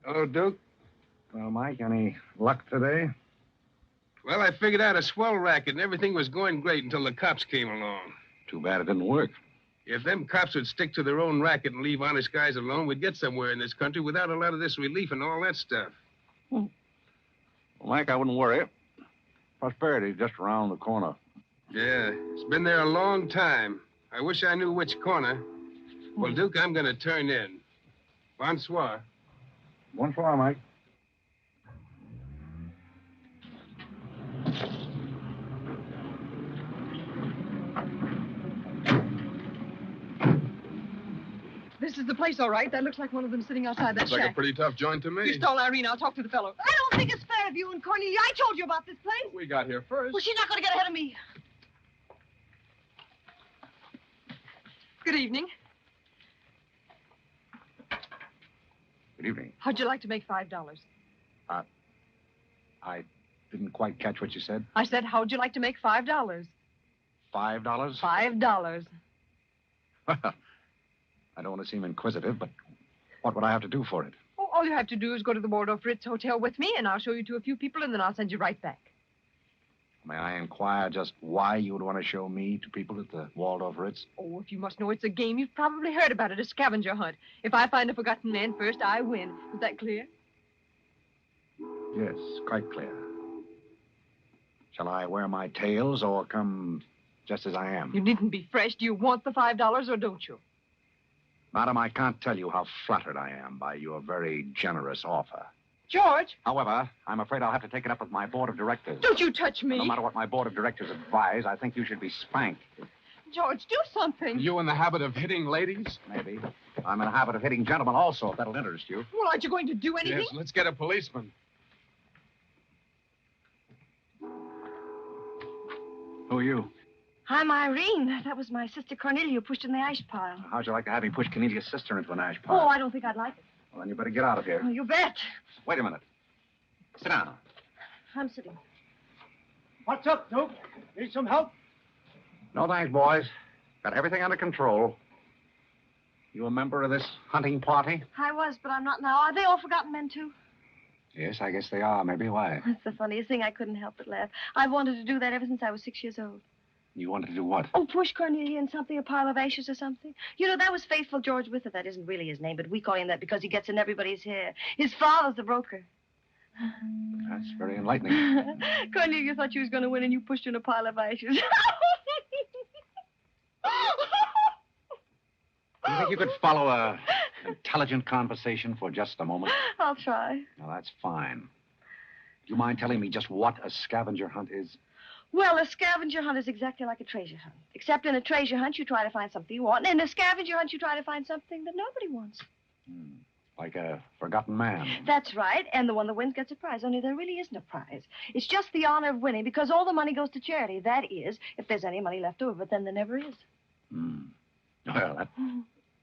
Hello, Duke. Well, Mike, any luck today? Well, I figured out a swell racket, and everything was going great until the cops came along. Too bad it didn't work. If them cops would stick to their own racket and leave honest guys alone, we'd get somewhere in this country without a lot of this relief and all that stuff. Well, Mike, I wouldn't worry. Prosperity's just around the corner. Yeah, it's been there a long time. I wish I knew which corner. Well, Duke, I'm going to turn in. Bonsoir. Bonsoir, Mike. This is the place, all right. That looks like one of them sitting outside that Looks shack. like a pretty tough joint to me. You stole Irene. I'll talk to the fellow. I don't think it's fair of you and Cornelia. I told you about this place. We got here first. Well, she's not going to get ahead of me. Good evening. Good evening. How'd you like to make $5? I didn't quite catch what you said. I said, how'd you like to make $5? $5? $5. Well, I don't want to seem inquisitive, but what would I have to do for it? Oh, all you have to do is go to the Waldorf Ritz Hotel with me, and I'll show you to a few people, and then I'll send you right back. May I inquire just why you would want to show me to people at the Waldorf Ritz? Oh, if you must know it's a game, you've probably heard about it, a scavenger hunt. If I find a forgotten man first, I win. Is that clear? Yes, quite clear. Shall I wear my tails or come just as I am? You needn't be fresh. Do you want the $5 or don't you? Madam, I can't tell you how flattered I am by your very generous offer. George! However, I'm afraid I'll have to take it up with my board of directors. Don't you touch me. No matter what my board of directors advise, I think you should be spanked. George, do something. You in the habit of hitting ladies? Maybe. I'm in the habit of hitting gentlemen also, if that'll interest you. Well, aren't you going to do anything? Yes, let's get a policeman. Who are you? I'm Irene. That was my sister Cornelia who pushed in the ash pile. How'd you like to have me push Cornelia's sister into an ash Oh, pile? I don't think I'd like it. Well, then you better get out of here. Oh, you bet. Wait a minute. Sit down. I'm sitting. What's up, Duke? Need some help? No thanks, boys. Got everything under control. You a member of this hunting party? I was, but I'm not now. Are they all forgotten men, too? Yes, I guess they are. Maybe. Why? That's the funniest thing. I couldn't help but laugh. I've wanted to do that ever since I was 6 years old. You wanted to do what? Oh, push Cornelia in something, a pile of ashes or something. You know, that was Faithful George Wither. That isn't really his name, but we call him that because he gets in everybody's hair. His father's the broker. That's very enlightening. Cornelia thought she was going to win, and you pushed her in a pile of ashes. Do you think you could follow a intelligent conversation for just a moment? I'll try. Now, that's fine. Do you mind telling me just what a scavenger hunt is? Well, a scavenger hunt is exactly like a treasure hunt. Except in a treasure hunt, you try to find something you want. And in a scavenger hunt, you try to find something that nobody wants. Like a forgotten man. That's right. And the one that wins gets a prize. Only there really isn't a prize. It's just the honor of winning because all the money goes to charity. That is, if there's any money left over, but then there never is. Well, that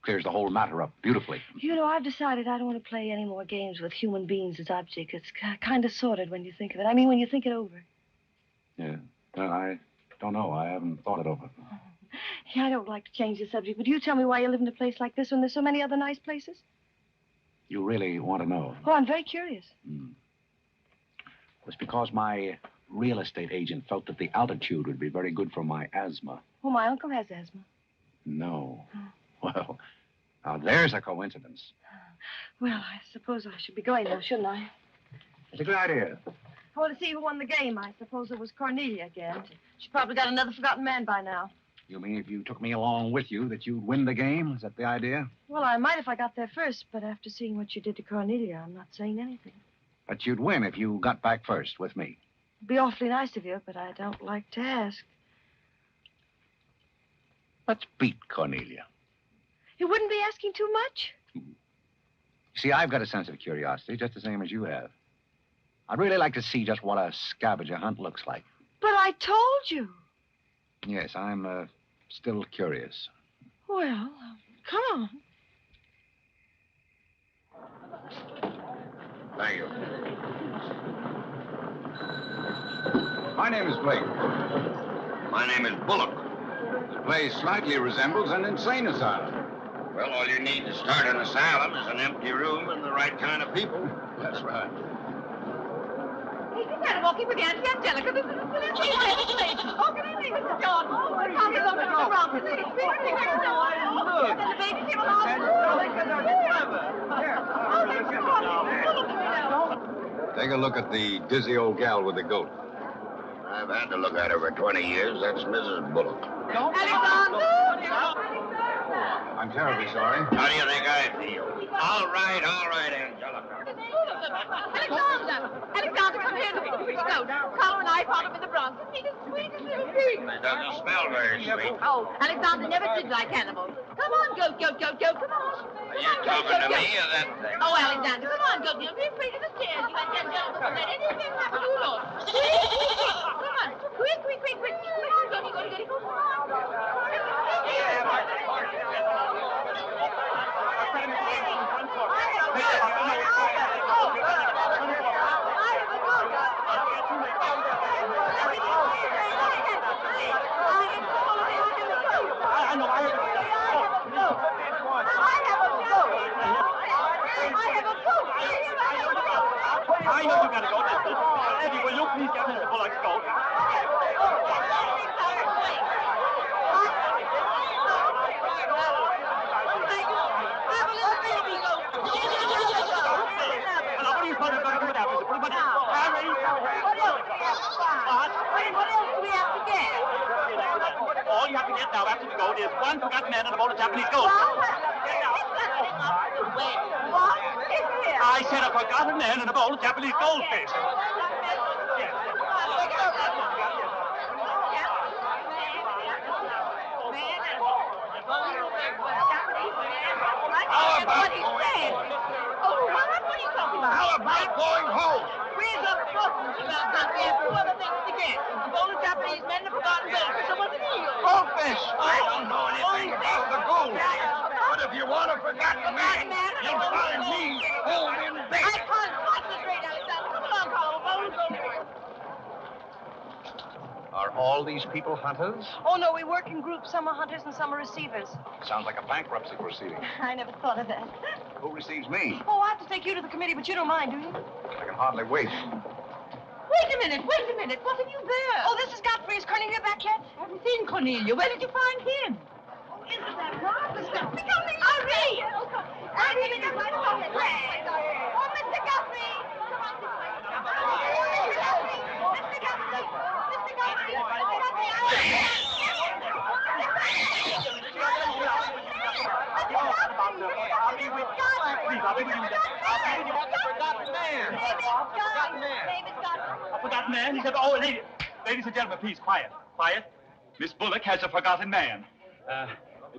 clears the whole matter up beautifully. You know, I've decided I don't want to play any more games with human beings as objects. It's kind of sordid when you think of it. I mean, when you think it over. Yeah. Well, I don't know. I haven't thought it over. Yeah, I don't like to change the subject, but you tell me why you live in a place like this when there's so many other nice places? You really want to know? Oh, I'm very curious. It's because my real estate agent felt that the altitude would be very good for my asthma. Oh, my uncle has asthma. No. Well, now there's a coincidence. Well, I suppose I should be going now, shouldn't I? It's a good idea. I want to see who won the game. I suppose it was Cornelia again. She probably got another forgotten man by now. You mean if you took me along with you that you'd win the game? Is that the idea? Well, I might if I got there first, but after seeing what you did to Cornelia, I'm not saying anything. But you'd win if you got back first with me. It'd be awfully nice of you, but I don't like to ask. Let's beat Cornelia. You wouldn't be asking too much? You see, I've got a sense of curiosity, just the same as you have. I'd really like to see just what a scavenger hunt looks like. But I told you. Yes, I'm still curious. Well, come on. Thank you. My name is Blake. My name is Bullock. This place slightly resembles an insane asylum. Well, all you need to start an asylum is an empty room and the right kind of people. That's right. Hey, you gotta walk in with Auntie Angelica. This is a silly thing. Oh, good evening, Mr. John. Oh, my God, there's something wrong with me. And the baby came along. Take a look at the dizzy old gal with the goat. I've had to look at her for 20 years. That's Mrs. Bullock. Alexander! I'm terribly sorry. How do you think I feel? All right, Angelica. Alexander, come here. Look at the pretty goat. Carole and I found him in the Bronx. He's the sweetest little thing. It doesn't smell very sweet. Oh, Alexander never did like animals. Come on, goat. Come on. Are you talking to me or that thing? Oh, Alexander, come on, goat. You'll be afraid of the stairs. You and that gentleman won't let anything happen to you, Lord. Come on. Quick. Come on, goat. You're going to get it. Come on. I know you gotta go. Eddie, will you please get Mr. Bullock's goat? All you have to get now after the goat is one forgotten man and a bowl of Japanese gold. I said a forgotten man and a bowl of Japanese goldfish. How about going home? Where's the fucking about that? We have two other things to get. A bowl of Japanese men and a forgotten goldfish. I wasn't here. Goldfish! I don't know anything about the gold. But if you want a forgotten man, you'll find me home in I bed. can't concentrate, Alexander. Come along, Carole. Are all these people hunters? Oh, no, we work in groups. Some are hunters and some are receivers. Sounds like a bankruptcy proceeding. I never thought of that. Who receives me? Oh, I have to take you to the committee, but you don't mind, do you? I can hardly wait. Wait a minute. What have you there? Oh, this is Godfrey. Is Cornelia back yet? I haven't seen Cornelia. Where did you find him? Oh, isn't that marvelous? Irene! Irene, it's right along the way. Oh, Mr. Godfrey! Come on this way. Mr. Godfrey! Mr. Godfrey! Mr. Godfrey! A forgotten man? He said, oh, ladies and gentlemen, please, quiet. Miss Bullock has a forgotten man.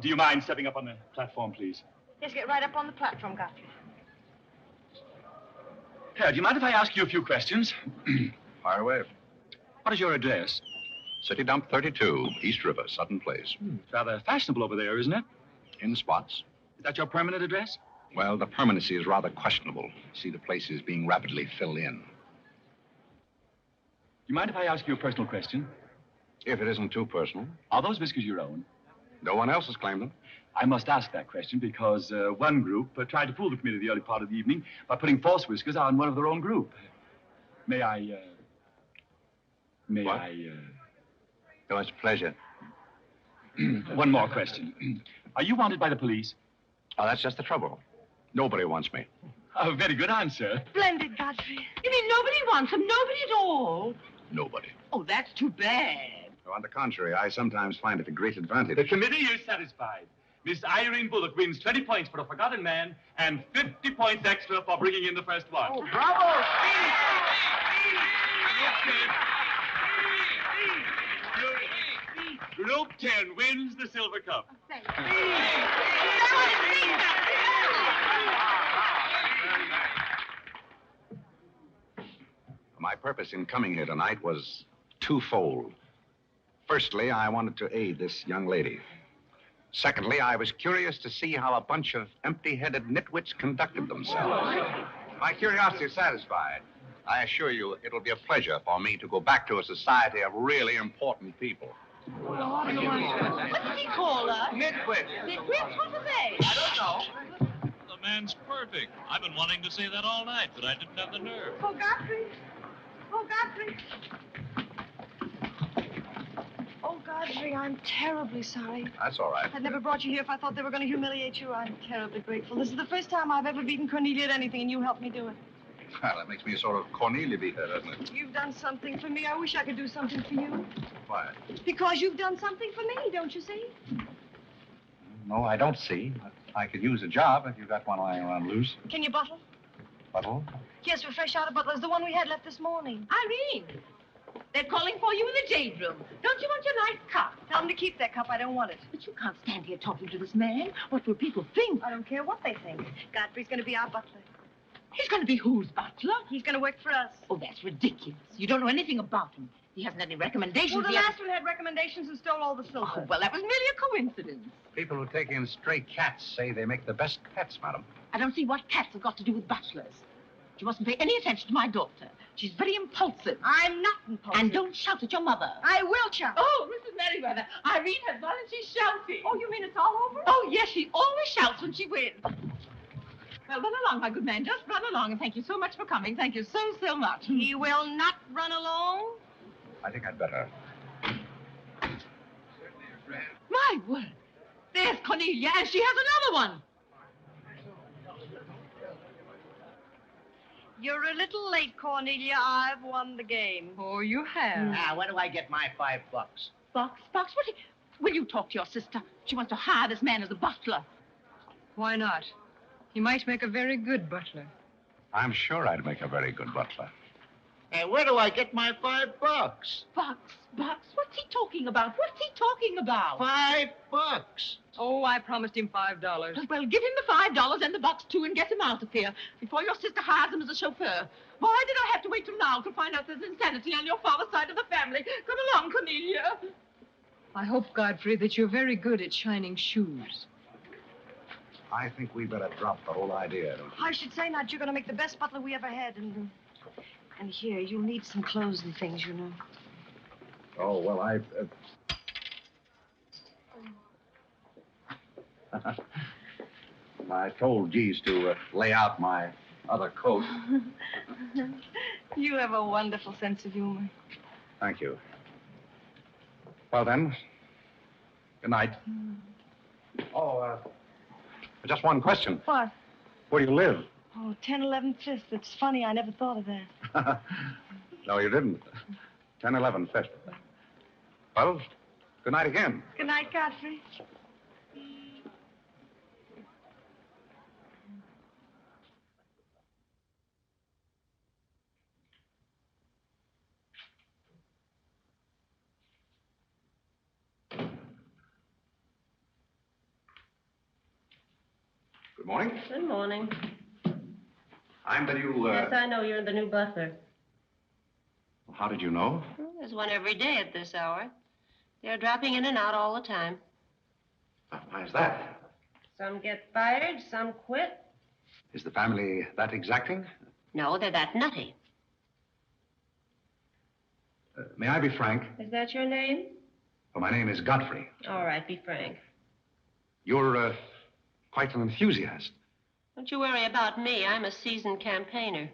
Do you mind stepping up on the platform, please? Yes, get right up on the platform, Godfrey. Do you mind if I ask you a few questions? Fire away. What is your address? City Dump 32, East River, Sutton Place. It's rather fashionable over there, isn't it? In spots. Is that your permanent address? Well, the permanency is rather questionable. See, the place is being rapidly filled in. You mind if I ask you a personal question? If it isn't too personal. Are those whiskers your own? No one else has claimed them. I must ask that question because one group tried to fool the committee the early part of the evening by putting false whiskers on one of their own group. May I... Oh, it's a pleasure. One more question. Are you wanted by the police? Oh, that's just the trouble. Nobody wants me. A very good answer. Splendid, Godfrey. You mean nobody wants him? Nobody at all? Nobody. Oh, that's too bad. Oh, on the contrary, I sometimes find it a great advantage. The committee is satisfied. Miss Irene Bullock wins 20 points for a forgotten man and 50 points extra for bringing in the first one. Oh, bravo! Group 10 wins the silver cup. My purpose in coming here tonight was twofold. Firstly, I wanted to aid this young lady. Secondly, I was curious to see how a bunch of empty-headed nitwits conducted themselves. My curiosity is satisfied. I assure you it'll be a pleasure for me to go back to a society of really important people. What did he call us? Nitwit. Nitwits? What are they? I don't know. The man's perfect. I've been wanting to say that all night, but I didn't have the nerve. Oh, Godfrey. Oh, Godfrey. Oh, Godfrey, I'm terribly sorry. That's all right. I'd never brought you here if I thought they were going to humiliate you. I'm terribly grateful. This is the first time I've ever beaten Cornelia at anything, and you helped me do it. Well, that makes me a sort of Cornelia beater, doesn't it? You've done something for me. I wish I could do something for you. Why? Because you've done something for me, don't you see? No, I don't see. But I could use a job if you've got one lying around loose. Can you bottle? Buttle? Yes, we're fresh out of Butler's, the one we had left this morning. Irene, they're calling for you in the jade room. Don't you want your nice cup? Tell them to keep that cup. I don't want it. But you can't stand here talking to this man. What will people think? I don't care what they think. Godfrey's going to be our butler. He's going to be whose butler? He's going to work for us. Oh, that's ridiculous. You don't know anything about him. He hasn't any recommendations. Well, the He last one had recommendations and stole all the silver. Oh, well, that was merely a coincidence. People who take in stray cats say they make the best pets, madam. I don't see what cats have got to do with butlers. You mustn't pay any attention to my daughter. She's very impulsive. I'm not impulsive. And don't shout at your mother. I will shout. Oh, Mrs. Merriweather, Irene has gone and she's shouting. Oh, you mean it's all over? Oh, yes, she always shouts when she wins. Well, run along, my good man. Just run along, and thank you so much for coming. Thank you so, so much. He will not run along. I think I'd better. My word. There's Cornelia, and she has another one. You're a little late, Cornelia. I've won the game. Oh, you have. Now, where do I get my $5? Box? What? Will you talk to your sister? She wants to hire this man as a butler. Why not? He might make a very good butler. I'm sure I'd make a very good butler. And where do I get my $5? Box? What's he talking about? What's he talking about? $5. Oh, I promised him $5. Well, give him the $5 and the box, too, and get him out of here before your sister hires him as a chauffeur. Why did I have to wait till now to find out there's insanity on your father's side of the family? Come along, Cornelia. I hope, Godfrey, that you're very good at shining shoes. I think we better drop the whole idea, don't you? I should say not. You're going to make the best butler we ever had. And here, you'll need some clothes and things, you know. Oh, well, I told Jeeves to lay out my other coat. You have a wonderful sense of humor. Thank you. Well, then, good night. Oh, just one question. What? Where do you live? Oh, 1011 Fifth. It's funny. I never thought of that. No, you didn't. 1011 Fifth. Well, good night again. Good night, Godfrey. Good morning. Good morning. I'm the new, Yes, I know you're the new butler. How did you know? Well, there's one every day at this hour. They're dropping in and out all the time. Why is that? Some get fired, some quit. Is the family that exacting? No, they're that nutty. May I be frank? Is that your name? Well, my name is Godfrey. All right, be frank. You're, quite an enthusiast. Don't you worry about me. I'm a seasoned campaigner.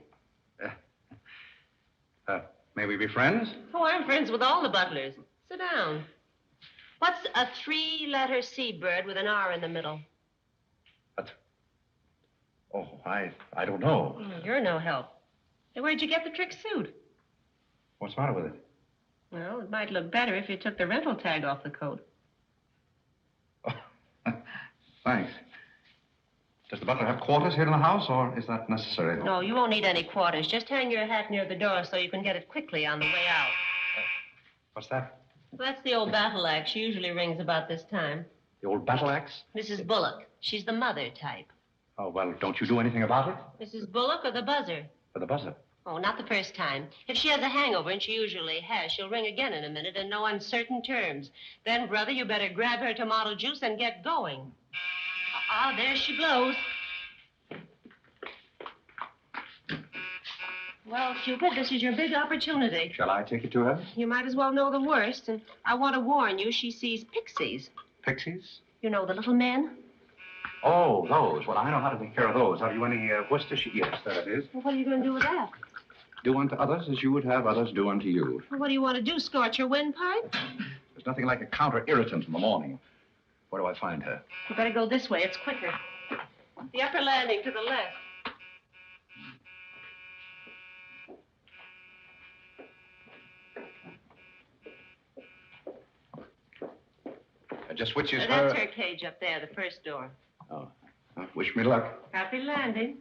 May we be friends? Oh, I'm friends with all the butlers. Sit down. What's a three-letter seabird with an R in the middle? Oh, I don't know. Oh, you're no help. Hey, where'd you get the trick suit? What's the matter with it? Well, it might look better if you took the rental tag off the coat. Oh, thanks. Does the butler have quarters here in the house, or is that necessary? No, you won't need any quarters. Just hang your hat near the door so you can get it quickly on the way out. What's that? Well, that's the old battle axe. She usually rings about this time. The old battle axe? Mrs. Bullock. She's the mother type. Oh, well, don't you do anything about it? Mrs. Bullock or the buzzer? For the buzzer. Oh, not the first time. If she has a hangover, and she usually has, she'll ring again in a minute in no uncertain terms. Then, brother, you better grab her tomato juice and get going. There she blows. Well, Cupid, this is your big opportunity. Shall I take it to her? You might as well know the worst, and I want to warn you, she sees pixies. Pixies? You know, the little men? Oh, those. Well, I know how to take care of those. Have you any Worcestershire? Yes, there it is. Well, what are you going to do with that? Do unto others as you would have others do unto you. Well, what do you want to do, scorch your windpipe? There's nothing like a counter-irritant in the morning. Where do I find her? You better go this way. It's quicker. The upper landing to the left. Just which is her... That's her cage up there, the first door. Oh. Wish me luck. Happy landing.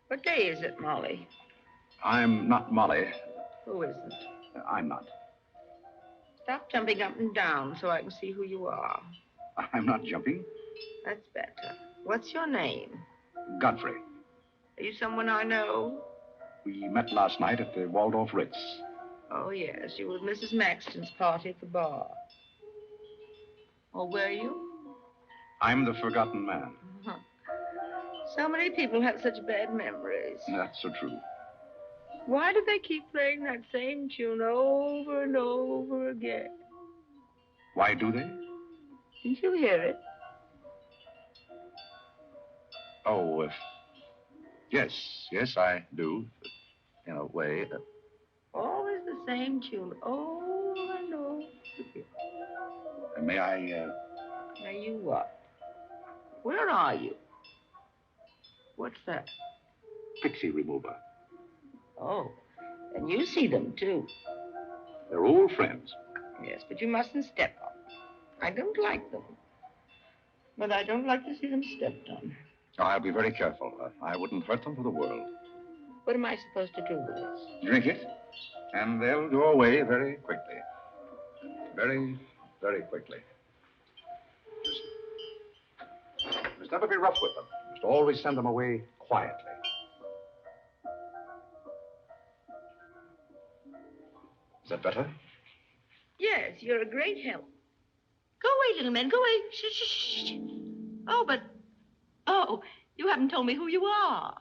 What day is it, Molly? I'm not Molly. Who isn't? I'm not. Stop jumping up and down so I can see who you are. I'm not jumping. That's better. What's your name? Godfrey. Are you someone I know? We met last night at the Waldorf Ritz. Oh, yes. You were at Mrs. Maxton's party at the bar. Or were you? I'm the forgotten man. Uh-huh. So many people have such bad memories. That's so true. Why do they keep playing that same tune over and over again? Why do they? Didn't you hear it? Oh, yes, I do. In a way. Always the same tune, over and over again. May I, Now, you what? Where are you? What's that? Pixie remover. Oh, and you see them, too. They're old friends. Yes, but you mustn't step on. I don't like them. But I don't like to see them stepped on. Oh, I'll be very careful. I wouldn't hurt them for the world. What am I supposed to do with this? Drink it, and they'll go away very quickly. Very, very quickly. Just never be rough with them. Just always send them away quietly. Is that better? Yes, you're a great help. Go away, little man, go away. Shh, shh, shh. Oh, you haven't told me who you are.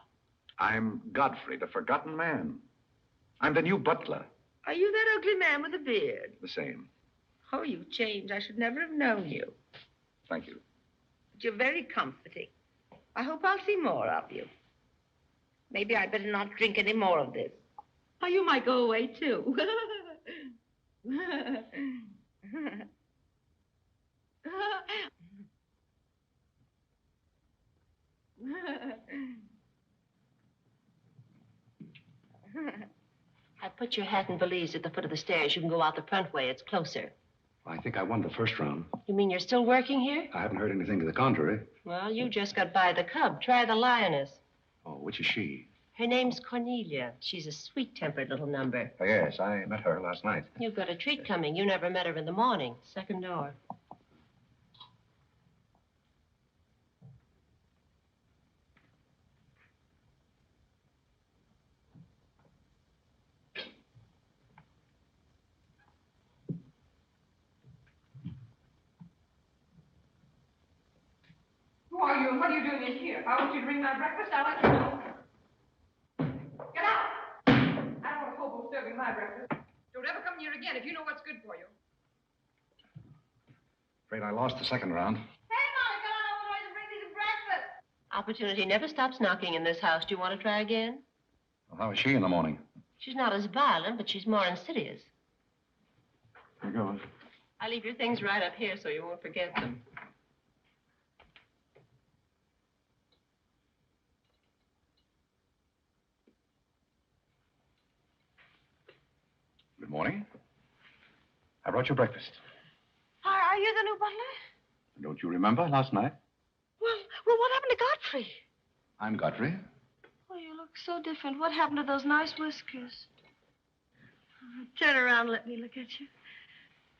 I'm Godfrey, the forgotten man. I'm the new butler. Are you that ugly man with the beard? The same. Oh, you've changed. I should never have known you. Thank you. But you're very comforting. I hope I'll see more of you. Maybe I'd better not drink any more of this. Oh, you might go away, too. I put your hat and valise at the foot of the stairs. You can go out the front way. It's closer. I think I won the first round. You mean you're still working here? I haven't heard anything to the contrary. Well, you just got by the cub. Try the lioness. Oh, which is she? Her name's Cornelia. She's a sweet-tempered little number. Oh, yes, I met her last night. You've got a treat coming. You never met her in the morning. Second door. Who are you and what are you doing in here? If I want you to bring my breakfast, I'll let you know. Get out! I don't want a hobo serving my breakfast. Don't ever come near again if you know what's good for you. Afraid I lost the second round. Hey, Molly, come on over and bring me some breakfast. Opportunity never stops knocking in this house. Do you want to try again? Well, how was she in the morning? She's not as violent, but she's more insidious. Here goes. I leave your things right up here so you won't forget them. Good morning. I brought you breakfast. Are you the new butler? Don't you remember last night? Well, what happened to Godfrey? I'm Godfrey. Oh, you look so different. What happened to those nice whiskers? Turn around and let me look at you.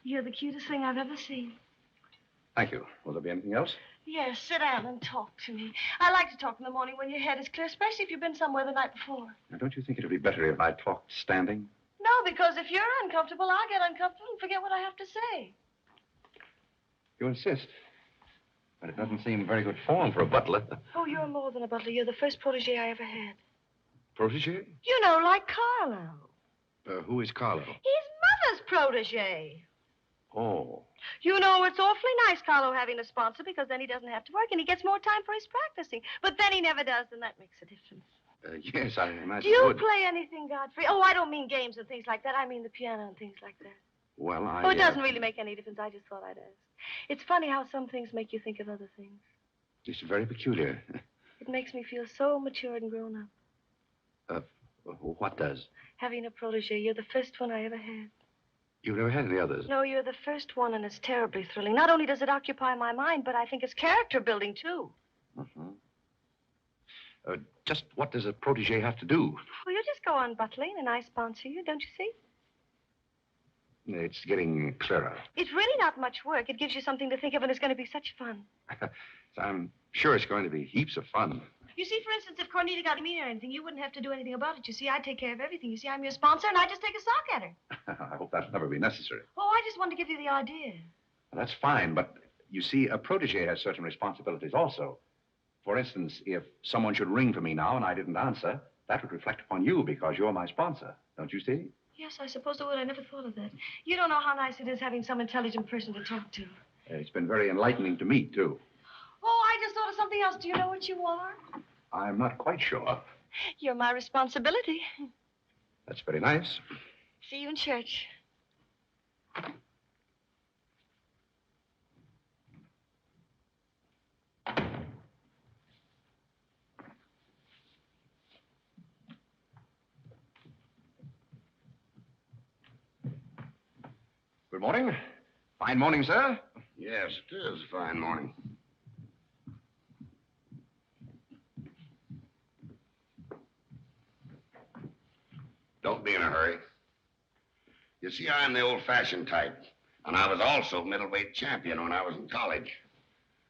You're the cutest thing I've ever seen. Thank you. Will there be anything else? Yes, sit down and talk to me. I like to talk in the morning when your head is clear, especially if you've been somewhere the night before. Now, don't you think it would be better if I talked standing? No, because if you're uncomfortable, I'll get uncomfortable and forget what I have to say. You insist. But it doesn't seem very good form for a butler. Oh, you're more than a butler. You're the first protege I ever had. Protege? You know, like Carlo. Who is Carlo? His mother's protege. Oh. You know, it's awfully nice, Carlo, having a sponsor, because then he doesn't have to work and he gets more time for his practicing. But then he never does, and that makes a difference. Yes, I imagine. Do you play anything, Godfrey? Oh, I don't mean games and things like that. I mean the piano and things like that. Well, Oh, it doesn't really make any difference. I just thought I'd ask. It's funny how some things make you think of other things. It's very peculiar. It makes me feel so matured and grown up. What does? Having a protege. You're the first one I ever had. You've never had any others? No, you're the first one, and it's terribly thrilling. Not only does it occupy my mind, but I think it's character building, too. Just what does a protege have to do? Well, you just go on butling, and I sponsor you, don't you see? It's getting clearer. It's really not much work. It gives you something to think of, and it's going to be such fun. I'm sure it's going to be heaps of fun. You see, for instance, if Cornelia got mean or anything, you wouldn't have to do anything about it. You see, I take care of everything. You see, I'm your sponsor, and I just take a sock at her. I hope that'll never be necessary. Oh, I just wanted to give you the idea. Well, that's fine, but you see, a protege has certain responsibilities also. For instance, if someone should ring for me now and I didn't answer, that would reflect upon you because you're my sponsor. Don't you see? Yes, I suppose it would. I never thought of that. You don't know how nice it is having some intelligent person to talk to. It's been very enlightening to meet, too. Oh, I just thought of something else. Do you know what you are? I'm not quite sure. You're my responsibility. That's very nice. See you in church. Good morning. Fine morning, sir. Yes, it is a fine morning. Don't be in a hurry. You see, I'm the old-fashioned type, and I was also middleweight champion when I was in college.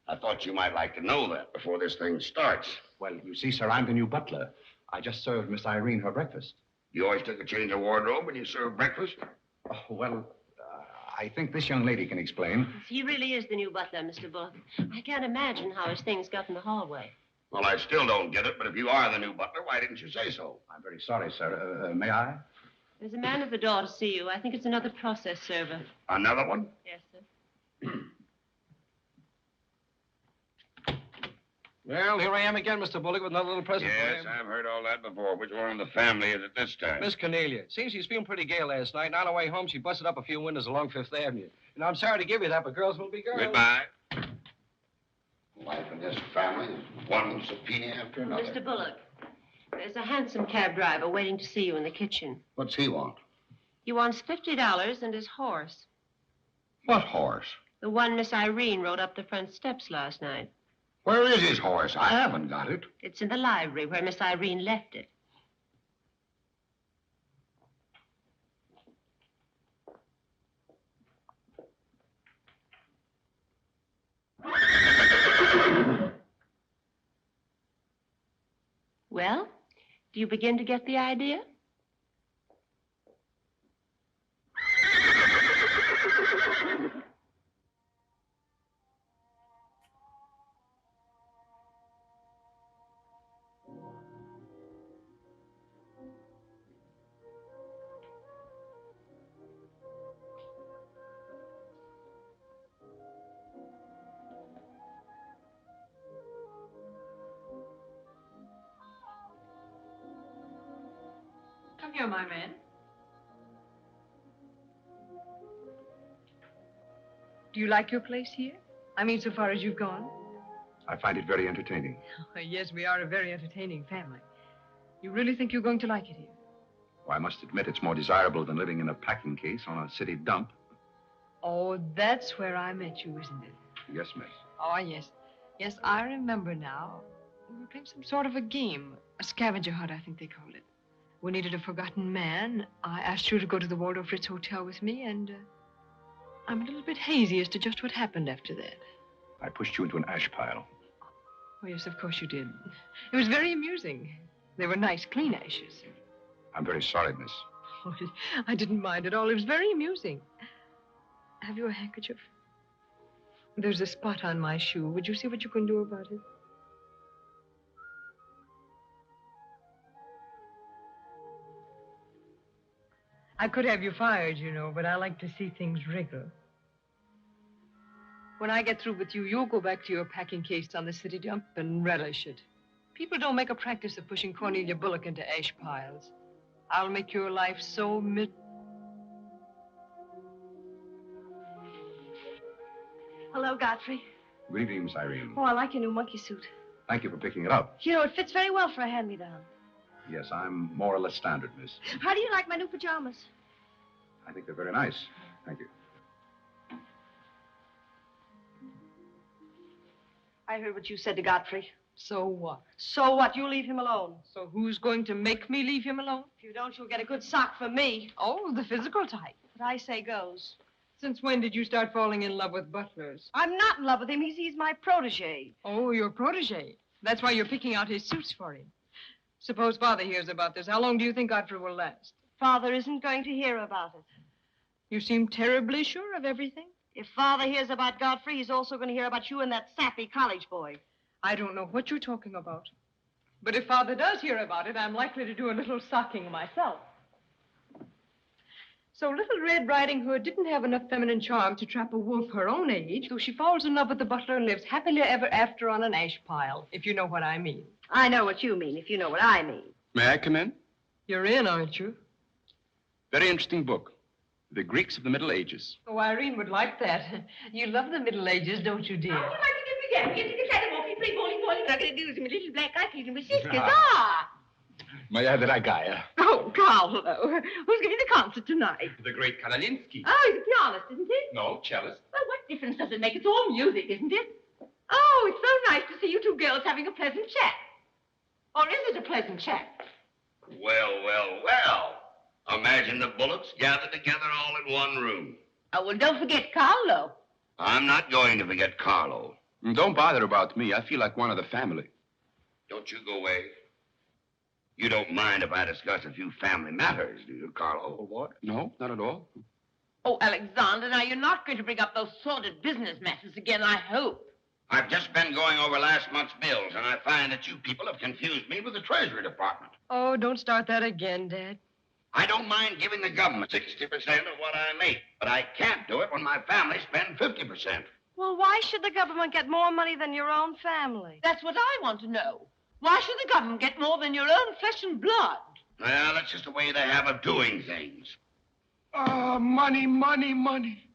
I thought you might like to know that before this thing starts. Well, you see, sir, I'm the new butler. I just served Miss Irene her breakfast. You always took a change of wardrobe when you served breakfast? Oh, well, I think this young lady can explain. He really is the new butler, Mr. Bullock. I can't imagine how his things got in the hallway. Well, I still don't get it, but if you are the new butler, why didn't you say so? I'm very sorry, sir. May I? There's a man at the door to see you. I think it's another process server. Another one? Yes, sir. Well, here I am again, Mr. Bullock, with another little present for Yes, you. I've heard all that before. Which one in the family is it this time? Miss Cornelia. Seems she's feeling pretty gay last night, and on her way home, she busted up a few windows along Fifth Avenue. And I'm sorry to give you that, but girls will be girls. Goodbye. Life in this family is one subpoena after another. Mr. Bullock, there's a hansom cab driver waiting to see you in the kitchen. What's he want? He wants $50 and his horse. What horse? The one Miss Irene rode up the front steps last night. Where is his horse? I haven't got it. It's in the library where Miss Irene left it. Well, do you begin to get the idea? Come here, my man. Do you like your place here? I mean, so far as you've gone? I find it very entertaining. Yes, we are a very entertaining family. You really think you're going to like it here? Well, I must admit it's more desirable than living in a packing case on a city dump. Oh, that's where I met you, isn't it? Yes, miss. Oh, yes. Yes, I remember now. We were playing some sort of a game. A scavenger hunt, I think they called it. We needed a forgotten man. I asked you to go to the Waldorf Ritz Hotel with me, and I'm a little bit hazy as to just what happened after that. I pushed you into an ash pile. Oh, yes, of course you did. It was very amusing. They were nice, clean ashes. I'm very sorry, miss. Oh, I didn't mind at all. It was very amusing. Have you a handkerchief? There's a spot on my shoe. Would you see what you can do about it? I could have you fired, you know, but I like to see things wriggle. When I get through with you, you'll go back to your packing case on the city dump and relish it. People don't make a practice of pushing Cornelia Bullock into ash piles. I'll make your life so Hello, Godfrey. Good evening, Miss Irene. Oh, I like your new monkey suit. Thank you for picking it up. You know, it fits very well for a hand-me-down. Yes, I'm more or less standard, miss. How do you like my new pajamas? I think they're very nice. Thank you. I heard what you said to Godfrey. So what? So what? You leave him alone. So who's going to make me leave him alone? If you don't, you'll get a good sock from me. Oh, the physical type. What I say goes. Since when did you start falling in love with butlers? I'm not in love with him. He's my protege. Oh, your protege. That's why you're picking out his suits for him. Suppose Father hears about this. How long do you think Godfrey will last? Father isn't going to hear about it. You seem terribly sure of everything. If Father hears about Godfrey, he's also going to hear about you and that sappy college boy. I don't know what you're talking about. But if Father does hear about it, I'm likely to do a little socking myself. So Little Red Riding Hood didn't have enough feminine charm to trap a wolf her own age, so she falls in love with the butler and lives happily ever after on an ash pile, if you know what I mean. I know what you mean, if you know what I mean. May I come in? You're in, aren't you? Very interesting book. The Greeks of the Middle Ages. Oh, Irene would like that. You love the Middle Ages, don't you, dear? Oh, you like to get me again? Get to the walking, play bowling, I'm going to do some little black eyes and my sisters. May I, dragaya? Oh, Carole. Who's giving the concert tonight? The great Karolinsky. Oh, he's a pianist, isn't he? No, cellist. Well, what difference does it make? It's all music, isn't it? Oh, it's so nice to see you two girls having a pleasant chat. Or is it a pleasant chat? Well, well, well. Imagine the Bullocks gathered together all in one room. Oh, well, don't forget Carlo. I'm not going to forget Carlo. Don't bother about me. I feel like one of the family. Don't you go away. You don't mind if I discuss a few family matters, do you, Carlo? What? No, not at all. Oh, Alexander, now you're not going to bring up those sordid business matters again, I hope. I've just been going over last month's bills, and I find that you people have confused me with the Treasury Department. Oh, don't start that again, Dad. I don't mind giving the government 60% of what I make, but I can't do it when my family spends 50%. Well, why should the government get more money than your own family? That's what I want to know. Why should the government get more than your own flesh and blood? Well, that's just the way they have of doing things. Ah, money, money, money.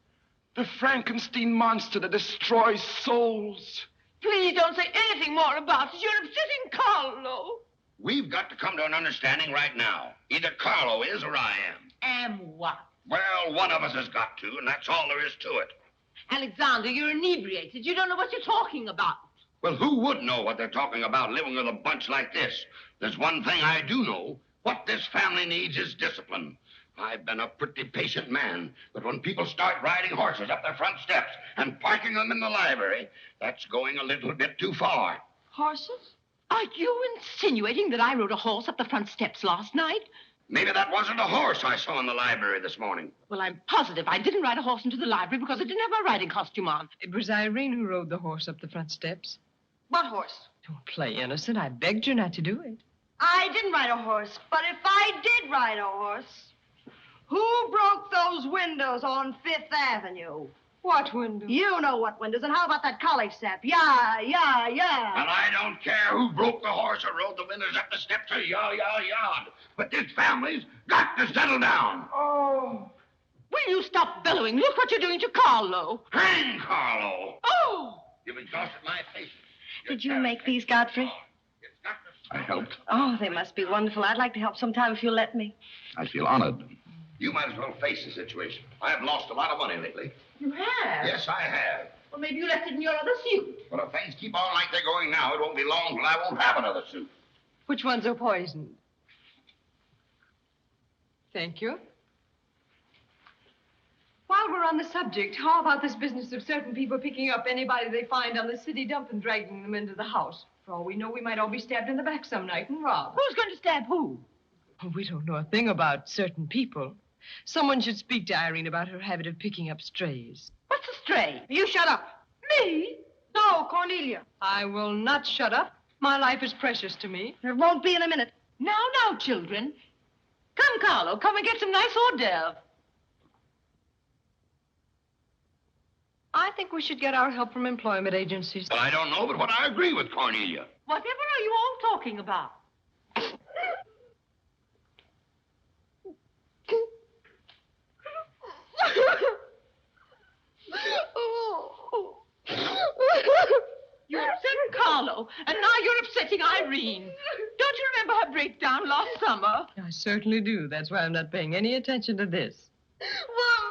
The Frankenstein monster that destroys souls. Please don't say anything more about it. You're upsetting Carlo. We've got to come to an understanding right now. Either Carlo is or I am. Am what? Well, one of us has got to, and that's all there is to it. Alexander, you're inebriated. You don't know what you're talking about. Well, who would know what they're talking about living with a bunch like this? There's one thing I do know. What this family needs is discipline. I've been a pretty patient man, but when people start riding horses up their front steps and parking them in the library, that's going a little bit too far. Horses? Are you insinuating that I rode a horse up the front steps last night? Maybe that wasn't a horse I saw in the library this morning. Well, I'm positive I didn't ride a horse into the library because I didn't have my riding costume on. It was Irene who rode the horse up the front steps. What horse? Don't play innocent. I begged you not to do it. I didn't ride a horse, but if I did ride a horse, who broke those windows on Fifth Avenue? What windows? You know what windows, and how about that college step? Yeah. And I don't care who broke the horse or rode the windows up the steps or yard. But this family's got to settle down. Oh. Will you stop bellowing? Look what you're doing to Carlo. Hang Carlo. Oh! You've exhausted my patience. Did you make these, Godfrey? I helped. Oh, they must be wonderful. I'd like to help sometime if you'll let me. I feel honored. You might as well face the situation. I have lost a lot of money lately. You have? Yes, I have. Well, maybe you left it in your other suit. But if things keep on like they're going now, it won't be long till I won't have another suit. Which ones are poisoned? Thank you. While we're on the subject, how about this business of certain people picking up anybody they find on the city dump and dragging them into the house? For all we know, we might all be stabbed in the back some night and robbed. Who's going to stab who? Oh, we don't know a thing about certain people. Someone should speak to Irene about her habit of picking up strays. What's a stray? You shut up. Me? No, Cornelia. I will not shut up. My life is precious to me. It won't be in a minute. Now, children. Come, Carlo, come and get some nice hors d'oeuvre. I think we should get our help from employment agencies. Well, I don't know, but what I agree with Cornelia. Whatever are you all talking about? You upset Carlo, and now you're upsetting Irene. Don't you remember her breakdown last summer? I certainly do. That's why I'm not paying any attention to this. Well,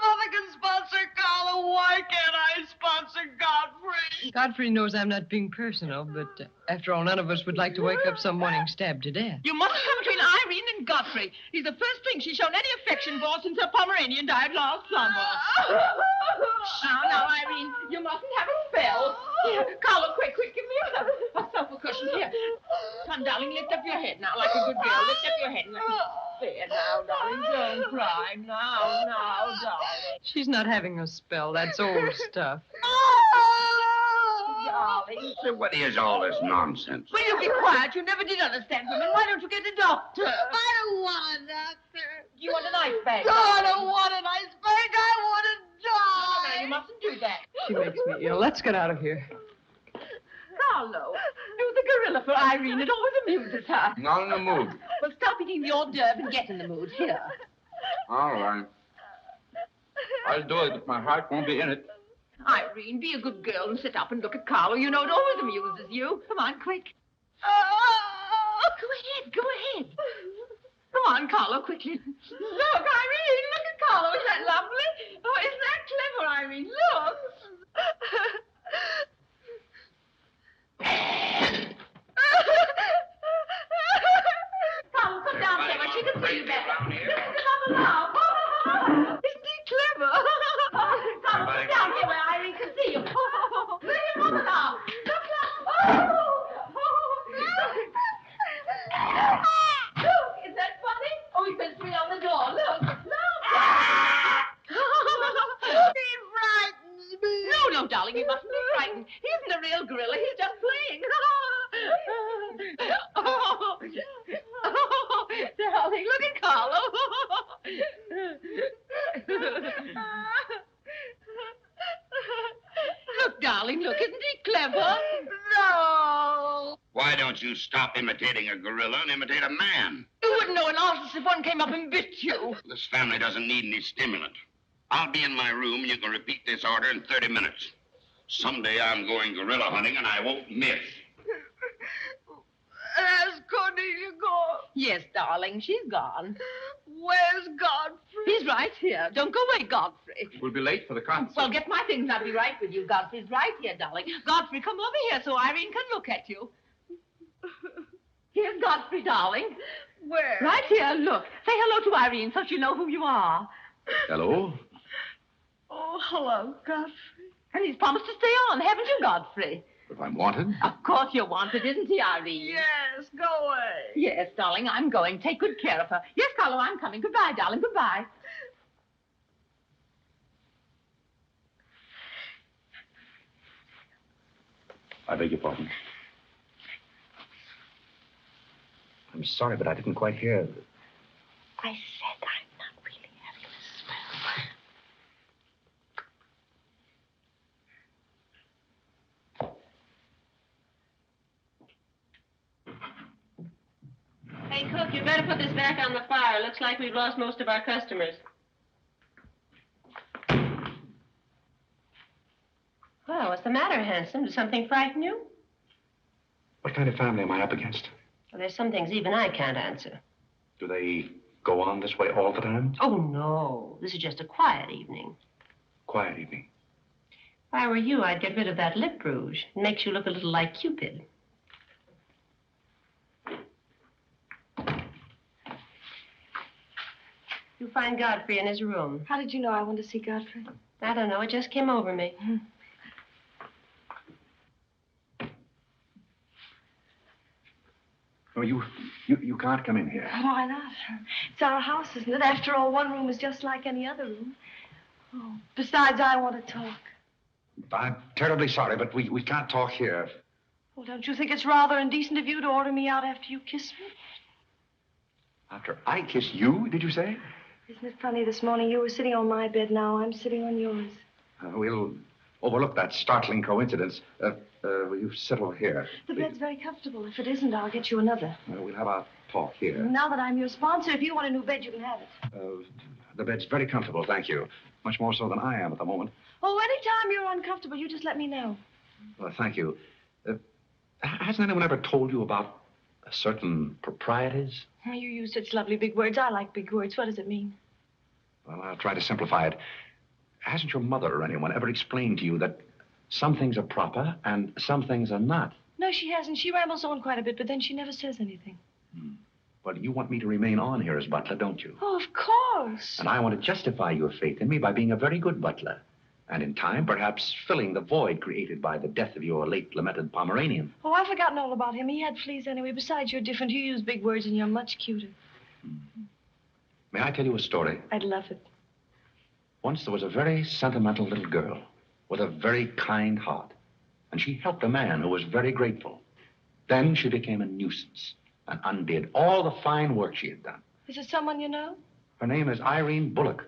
Mother can sponsor Carlo. Why can't I sponsor Godfrey? Godfrey knows I'm not being personal, but after all, none of us would like to wake up some morning stabbed to death. You mustn't come between Irene and Godfrey. He's the first thing she's shown any affection for since her Pomeranian died last summer. Now, Irene, you mustn't have a spell. Here, Carlo, quick, give me a sofa cushion here. Come, darling, lift up your head now, like a good girl. Lift up your head. There, now, darling, don't cry. Now, darling. She's not having a spell. That's old stuff. Darling. So what is all this nonsense? Will you be quiet? You never did understand women. Why don't you get a doctor? I don't want a doctor. Do you want an ice bag? No, I don't want an ice bag. I want to die. No, you mustn't do that. She makes me ill. Let's get out of here. Carlo, do the gorilla for Irene. It always amuses her. Not in the mood. Well, stop eating the hors d'oeuvre and get in the mood. Here. All right. I'll do it, but my heart won't be in it. Irene, be a good girl and sit up and look at Carlo. You know it always amuses you. Come on, quick. Go ahead. Come on, Carlo, quickly. Look, Irene, look at Carlo. Isn't that lovely? Oh, isn't that clever, Irene? Look. Carlo, come down there. She can see you better. Come now. Isn't he clever? Carlo, come down here where Irene can see you. Look at Mother now. Look. Look, is that funny? Oh, he sent me on the door. Look. He frightens me. No, darling, you mustn't be frightened. He isn't a real gorilla. He's just playing. Darling, look at Carlo. Look, darling, look. Isn't he clever? No. Why don't you stop imitating a gorilla and imitate a man? You wouldn't know an artist if one came up and bit you. This family doesn't need any stimulant. I'll be in my room and you can repeat this order in 30 minutes. Someday I'm going gorilla hunting and I won't miss. Has Cornelia gone? Yes, darling, she's gone. Where's Godfrey? He's right here. Don't go away, Godfrey. We'll be late for the concert. Well, get my things. I'll be right with you. Godfrey's right here, darling. Godfrey, come over here so Irene can look at you. Here's Godfrey, darling. Where? Right here, look. Say hello to Irene so she'll know who you are. Hello? Oh, hello, Godfrey. And he's promised to stay on, haven't you, Godfrey? If I'm wanted? Of course you're wanted, isn't he, Irene? Yes, go away. Yes, darling, I'm going. Take good care of her. Yes, Carlo, I'm coming. Goodbye, darling. Goodbye. I beg your pardon. I'm sorry, but I didn't quite hear. I said I'm not really having a spell. Hey, cook, you better put this back on the fire. Looks like we've lost most of our customers. Well, what's the matter, handsome? Did something frighten you? What kind of family am I up against? Well, there's some things even I can't answer. Do they go on this way all the time? Oh, no. This is just a quiet evening. Quiet evening. If I were you, I'd get rid of that lip rouge. It makes you look a little like Cupid. You find Godfrey in his room. How did you know I wanted to see Godfrey? I don't know. It just came over me. Oh, you can't come in here. Why not? It's our house, isn't it? After all, one room is just like any other room. Oh, besides, I want to talk. I'm terribly sorry, but we can't talk here. Well, don't you think it's rather indecent of you to order me out after you kiss me? After I kiss you, did you say? Isn't it funny, this morning you were sitting on my bed, now I'm sitting on yours. We'll overlook that startling coincidence. Will you sit over here? The bed's very comfortable. If it isn't, I'll get you another. We'll have our talk here. Now that I'm your sponsor, if you want a new bed, you can have it. The bed's very comfortable, thank you. Much more so than I am at the moment. Oh, anytime you're uncomfortable, you just let me know. Well, thank you. Hasn't anyone ever told you about certain proprieties? You use such lovely big words. I like big words. What does it mean? Well, I'll try to simplify it. Hasn't your mother or anyone ever explained to you that some things are proper and some things are not? No, she hasn't. She rambles on quite a bit, but then she never says anything. Well, you want me to remain on here as butler, don't you? Oh, of course. And I want to justify your faith in me by being a very good butler. And in time, perhaps filling the void created by the death of your late lamented Pomeranian. Oh, I've forgotten all about him. He had fleas anyway. Besides, you're different. You use big words and you're much cuter. May I tell you a story? I'd love it. Once there was a very sentimental little girl with a very kind heart. And she helped a man who was very grateful. Then she became a nuisance and undid all the fine work she had done. Is it someone you know? Her name is Irene Bullock.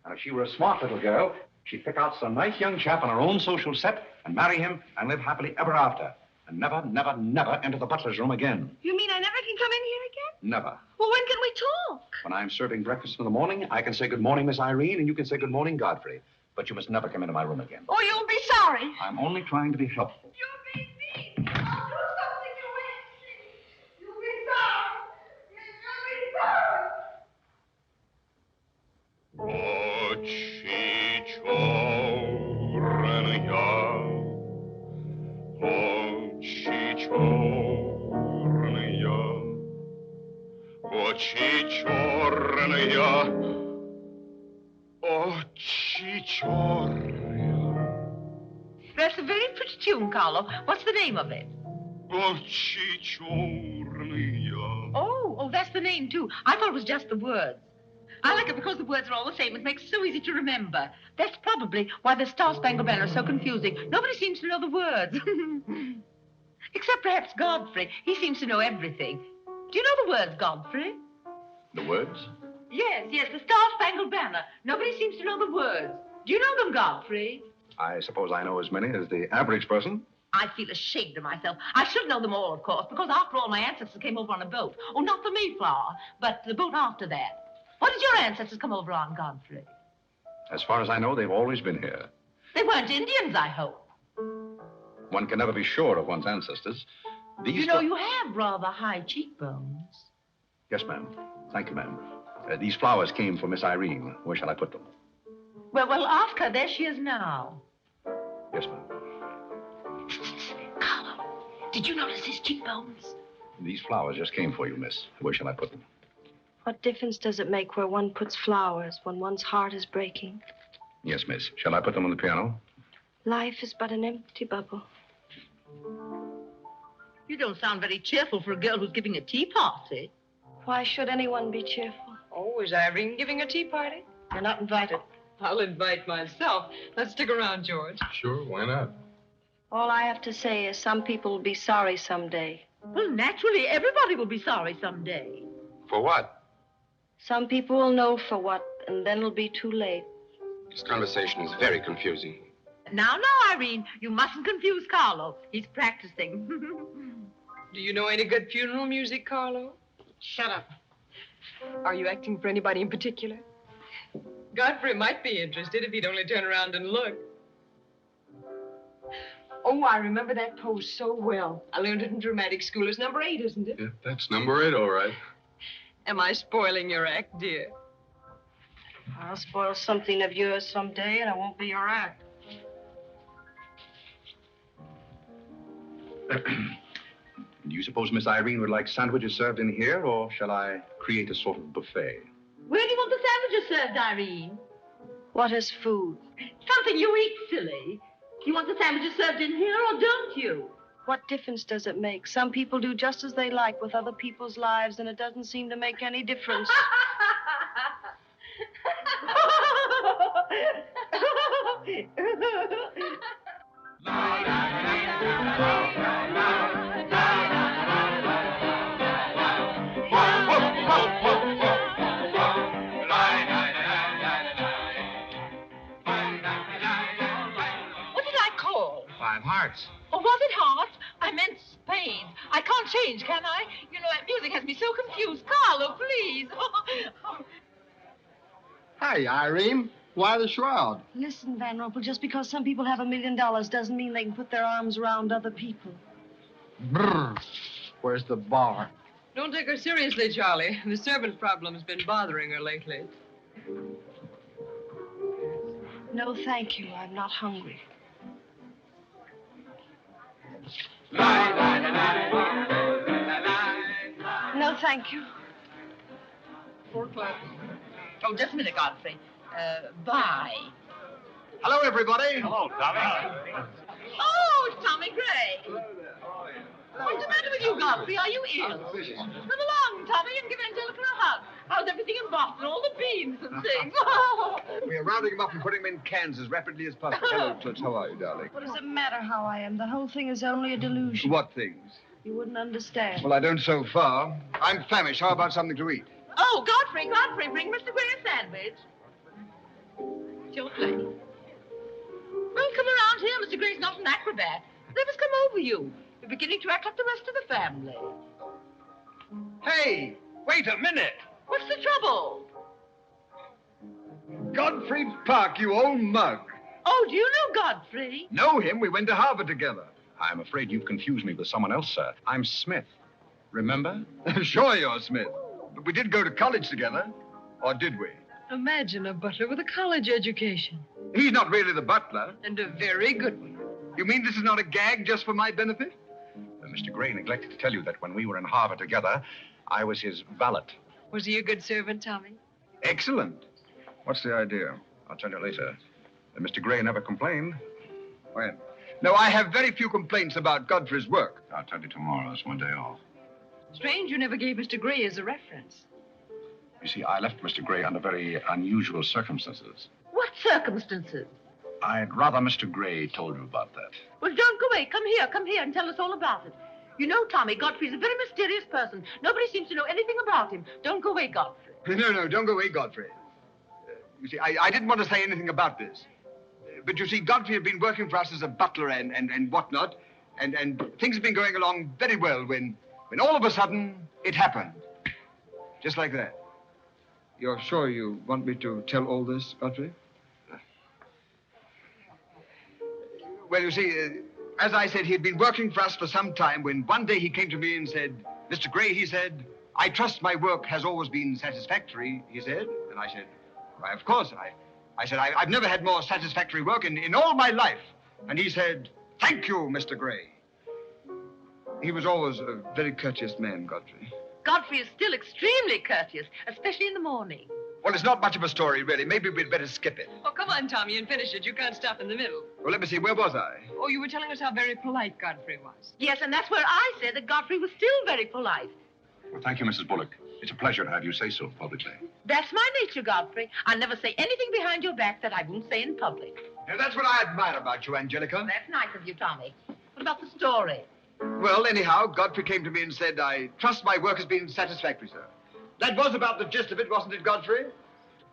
Now, if she were a smart little girl, she'd pick out some nice young chap on her own social set and marry him and live happily ever after. And never, never, never enter the butler's room again. You mean I never can come in here again? Never. Well, when can we talk? When I'm serving breakfast in the morning, I can say good morning, Miss Irene, and you can say good morning, Godfrey. But you must never come into my room again. Oh, you'll be sorry. I'm only trying to be helpful. You're being mean. I'll do something you wish. You'll be sorry. That's a very pretty tune, Carlo. What's the name of it? Oh, that's the name, too. I thought it was just the words. I like it because the words are all the same. It makes it so easy to remember. That's probably why the Star Spangled Banner is so confusing. Nobody seems to know the words. Except perhaps Godfrey. He seems to know everything. Do you know the words, Godfrey? The words? Yes, the Star Spangled Banner. Nobody seems to know the words. Do you know them, Godfrey? I suppose I know as many as the average person. I feel ashamed of myself. I should know them all, of course, because after all, my ancestors came over on a boat. Oh, not the Mayflower, but the boat after that. What did your ancestors come over on, Godfrey? As far as I know, they've always been here. They weren't Indians, I hope. One can never be sure of one's ancestors. You know, you have rather high cheekbones. Yes, ma'am. Thank you, ma'am. These flowers came for Miss Irene. Where shall I put them? Well, ask her. There she is now. Yes, ma'am. Carlo, did you notice his cheekbones? These flowers just came for you, miss. Where shall I put them? What difference does it make where one puts flowers when one's heart is breaking? Yes, miss. Shall I put them on the piano? Life is but an empty bubble. You don't sound very cheerful for a girl who's giving a tea party. Why should anyone be cheerful? Oh, is Irene giving a tea party? You're not invited. I'll invite myself. Let's stick around, George. Sure, why not? All I have to say is some people will be sorry someday. Well, naturally, everybody will be sorry someday. For what? Some people will know for what, and then it'll be too late. This conversation is very confusing. Now, Irene, you mustn't confuse Carlo. He's practicing. Do you know any good funeral music, Carlo? Shut up. Are you acting for anybody in particular? Godfrey might be interested if he'd only turn around and look. Oh, I remember that pose so well. I learned it in dramatic school. It's number 8, isn't it? Yeah, that's number 8, all right. Am I spoiling your act, dear? I'll spoil something of yours someday, and it won't be your act. Do you suppose Miss Irene would like sandwiches served in here, or shall I create a sort of buffet? Where do you want the sandwiches served, Irene? What is food? Something you eat, silly. Do you want the sandwiches served in here, or don't you? What difference does it make? Some people do just as they like with other people's lives, and it doesn't seem to make any difference. What did I call? 5 hearts. Oh, was it heart? I meant Spain. I can't change, can I? You know, that music has me so confused. Carlo, please. Hey, Irene. Why the shroud? Listen, Van Rumpel, just because some people have $1 million doesn't mean they can put their arms around other people. Brr. Where's the bar? Don't take her seriously, Charlie. The servant problem's been bothering her lately. No, thank you. I'm not hungry. No, thank you. 4 o'clock. Oh, just a minute, Godfrey. Bye. Hello, everybody. Hello, Tommy. Oh, it's Tommy Gray. What's the matter with you, Godfrey? Are you ill? Come along, Tommy, and give Angelica a hug. How's everything in Boston? All the beans and things. We are rounding them up and putting them in cans as rapidly as possible. Hello, Toots. How are you, darling? What does it matter how I am? The whole thing is only a delusion. What things? You wouldn't understand. Well, I don't so far. I'm famished. How about something to eat? Oh, Godfrey, bring Mr. Gray a sandwich. It's your plate. Well, come around here. Mr. Gray's not an acrobat. Let us come over you. You're beginning to act like the rest of the family. Hey, wait a minute. What's the trouble? Godfrey Park, you old mug. Oh, do you know Godfrey? Know him? We went to Harvard together. I'm afraid you've confused me with someone else, sir. I'm Smith. Remember? Sure you're Smith. But we did go to college together. Or did we? Imagine a butler with a college education. He's not really the butler. And a very good one. You mean this is not a gag just for my benefit? Mr. Gray neglected to tell you that when we were in Harvard together, I was his valet. Was he a good servant, Tommy? Excellent. What's the idea? I'll tell you later. Mr. Gray never complained. When? No, I have very few complaints about Godfrey's work. I'll tell you tomorrow. It's one day off. Strange you never gave Mr. Gray as a reference. You see, I left Mr. Gray under very unusual circumstances. What circumstances? I'd rather Mr. Gray told you about that. Well, don't go away. Come here and tell us all about it. You know, Tommy, Godfrey's a very mysterious person. Nobody seems to know anything about him. Don't go away, Godfrey. No, don't go away, Godfrey. You see, I didn't want to say anything about this. But you see, Godfrey had been working for us as a butler and whatnot, and things had been going along very well when all of a sudden it happened. Just like that. You're sure you want me to tell all this, Godfrey? Well, you see, as I said, he had been working for us for some time when one day he came to me and said, Mr. Gray, he said, I trust my work has always been satisfactory, he said. And I said, why, of course. I said, I've never had more satisfactory work in all my life. And he said, thank you, Mr. Gray. He was always a very courteous man, Godfrey. Godfrey is still extremely courteous, especially in the morning. Well, it's not much of a story, really. Maybe we'd better skip it. Oh, come on, Tommy, and finish it. You can't stop in the middle. Well, let me see. Where was I? Oh, you were telling us how very polite Godfrey was. Yes, and that's where I said that Godfrey was still very polite. Well, thank you, Mrs. Bullock. It's a pleasure to have you say so publicly. That's my nature, Godfrey. I'll never say anything behind your back that I won't say in public. Now, that's what I admire about you, Angelica. That's nice of you, Tommy. What about the story? Well, anyhow, Godfrey came to me and said, I trust my work has been satisfactory, sir. That was about the gist of it, wasn't it, Godfrey?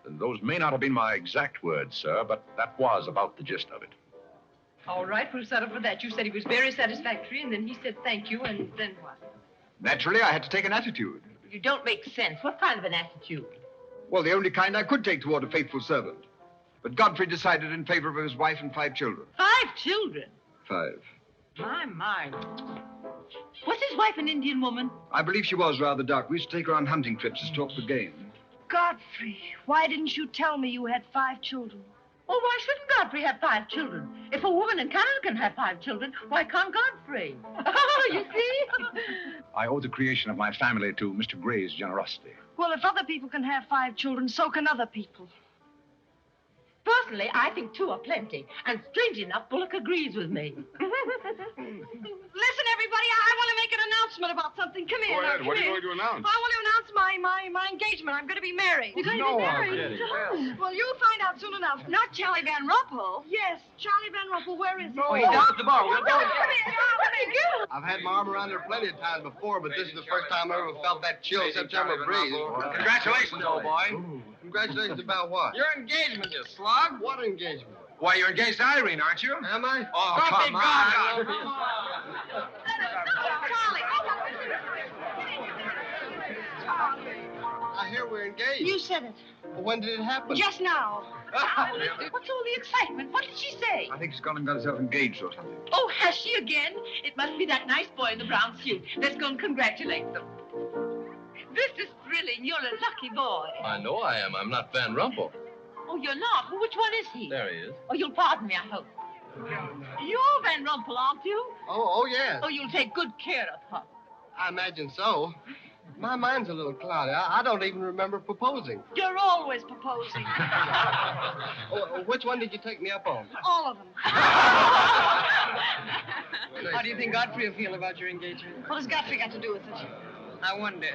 Those may not have been my exact words, sir, but that was about the gist of it. All right, we'll settle for that. You said he was very satisfactory, and then he said thank you, and then what? Naturally, I had to take an attitude. You don't make sense. What kind of an attitude? Well, the only kind I could take toward a faithful servant. But Godfrey decided in favor of his wife and 5 children. 5 children? 5. My. Was his wife an Indian woman? I believe she was rather dark. We used to take her on hunting trips to stalk the game. Godfrey, why didn't you tell me you had 5 children? Oh, why shouldn't Godfrey have 5 children? If a woman in Canada can have 5 children, why can't Godfrey? Oh, you see? I owe the creation of my family to Mr. Gray's generosity. Well, if other people can have 5 children, so can other people. Personally, I think 2 are plenty. And strangely enough, Bullock agrees with me. Listen, everybody, I want to make an announcement about something. Come here. Go ahead. Now, What are come you here. going to announce? I want to announce my engagement. I'm going to be married. You're going to be married? Well, you'll find out soon enough. Not Charlie Van Rumpel. Yes, Charlie Van Rumpel. Where is he? Oh, he's down at the bar. We'll go. Come here. Come here. I've had my arm around there plenty of times before, but this is the first time I ever felt that chill September breeze. Congratulations, old boy. Congratulations about what? Your engagement, you slug. What engagement? Why, you're engaged to Irene, aren't you? Am I? Oh, come on. I hear we're engaged. You said it. Well, when did it happen? Just now. What's all the excitement? What did she say? I think she's gone and got herself engaged or something. Oh, has she again? It must be that nice boy in the brown suit. Let's go and congratulate them. This is thrilling. You're a lucky boy. I know I am. I'm not Van Rumpel. Oh, you're not? Well, which one is he? There he is. Oh, you'll pardon me, I hope. You're Van Rumpel, aren't you? Oh, yes. Oh, you'll take good care of her. I imagine so. My mind's a little cloudy. I don't even remember proposing. You're always proposing. Oh, which one did you take me up on? All of them. How do you think Godfrey will feel about your engagement? What has Godfrey got to do with it? I wonder.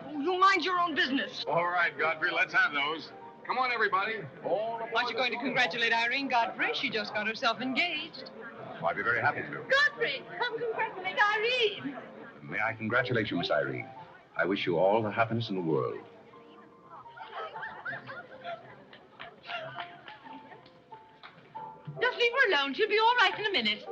Oh, you mind your own business. All right, Godfrey, let's have those. Come on, everybody. Aren't you going to congratulate Irene, Godfrey? She just got herself engaged. I'd be very happy to. Godfrey, come congratulate Irene. May I congratulate you, Miss Irene. I wish you all the happiness in the world. Just leave her alone. She'll be all right in a minute.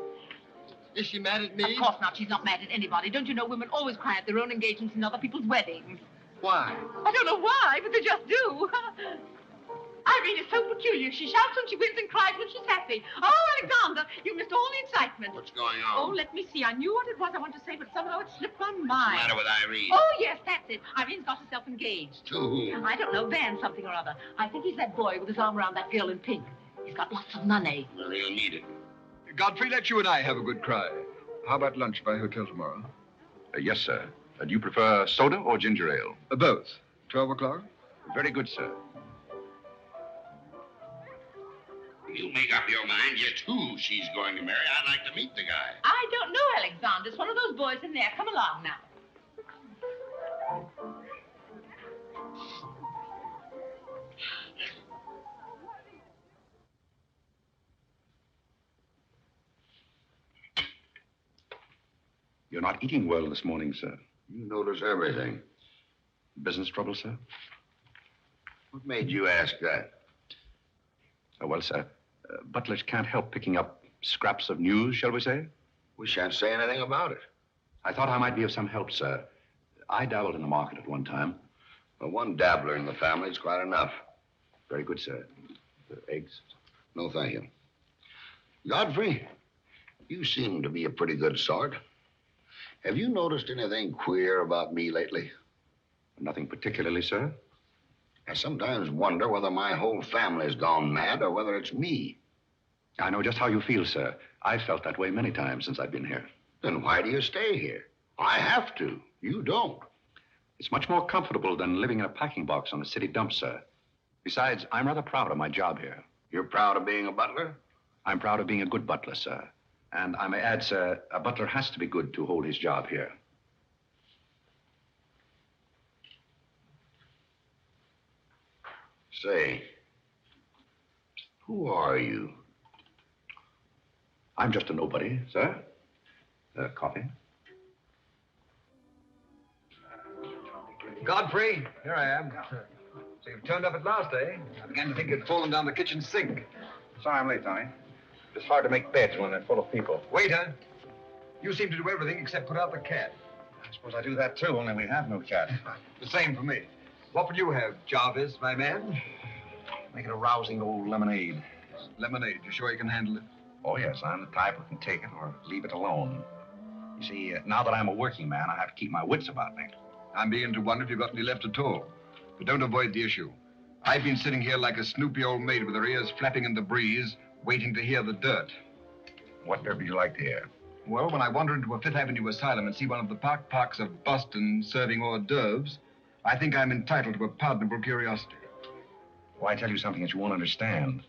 Is she mad at me? Of course not. She's not mad at anybody. Don't you know women always cry at their own engagements and other people's weddings? Why? I don't know why, but they just do. Irene is so peculiar. She shouts when she wins and cries when she's happy. Oh, Alexander, you missed all the excitement. What's going Oh, on? let me see. I knew what it was I wanted to say, but somehow it slipped my What's mind. the matter with Irene? Oh, yes, that's it. Irene's got herself engaged. To whom? I don't know, Van something or other. I think he's that boy with his arm around that girl in pink. He's got lots of money. Well, he'll need it. Godfrey, let you and I have a good cry. How about lunch by hotel tomorrow? Yes, sir. Do you prefer soda or ginger ale? Both. 12 o'clock? Very good, sir. You make up your mind just who she's going to marry. I'd like to meet the guy. I don't know, Alexander. It's one of those boys in there. Come along now. You're not eating well this morning, sir. You notice everything. Business trouble, sir? What made you ask that? Oh, well, sir, butlers can't help picking up scraps of news, shall we say? We shan't say anything about it. I thought I might be of some help, sir. I dabbled in the market at one time. Well, one dabbler in the family is quite enough. Very good, sir. Eggs? No, thank you. Godfrey, you seem to be a pretty good sort. Have you noticed anything queer about me lately? Nothing particularly, sir. I sometimes wonder whether my whole family's gone mad or whether it's me. I know just how you feel, sir. I've felt that way many times since I've been here. Then why do you stay here? I have to. You don't. It's much more comfortable than living in a packing box on a city dump, sir. Besides, I'm rather proud of my job here. You're proud of being a butler? I'm proud of being a good butler, sir. And I may add, sir, a butler has to be good to hold his job here. Say, who are you? I'm just a nobody, sir. Coffee? Godfrey, here I am. So you've turned up at last, eh? I began to think you'd fallen down the kitchen sink. Sorry I'm late, Tommy. It's hard to make beds when they're full of people. Waiter, you seem to do everything except put out the cat. I suppose I do that, too, only we have no cat. The same for me. What would you have, Jarvis, my man? Make it a rousing old lemonade. Lemonade. You sure you can handle it? Oh, yes. I'm the type who can take it or leave it alone. You see, now that I'm a working man, I have to keep my wits about me. I'm beginning to wonder if you've got any left at all. But don't avoid the issue. I've been sitting here like a snoopy old maid with her ears flapping in the breeze, waiting to hear the dirt. What dirt would you like to hear? Well, when I wander into a Fifth Avenue asylum and see one of the parks of Boston serving hors d'oeuvres, I think I'm entitled to a pardonable curiosity. Well, I tell you something that you won't understand.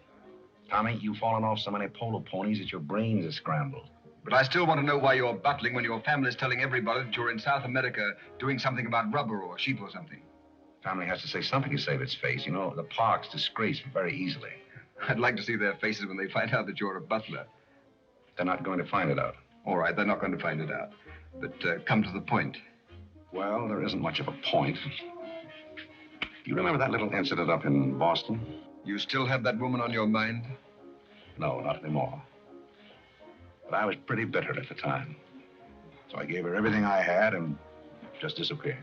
Tommy, you've fallen off so many polo ponies that your brains are scrambled. But I still want to know why you're buttling when your family's telling everybody that you're in South America doing something about rubber or sheep or something. Family has to say something to save its face. You know, the park's disgraced very easily. I'd like to see their faces when they find out that you're a butler. They're not going to find it out. All right, they're not going to find it out. But come to the point. Well, there isn't much of a point. Do you remember that little incident up in Boston? You still have that woman on your mind? No, not anymore. But I was pretty bitter at the time. So I gave her everything I had and just disappeared.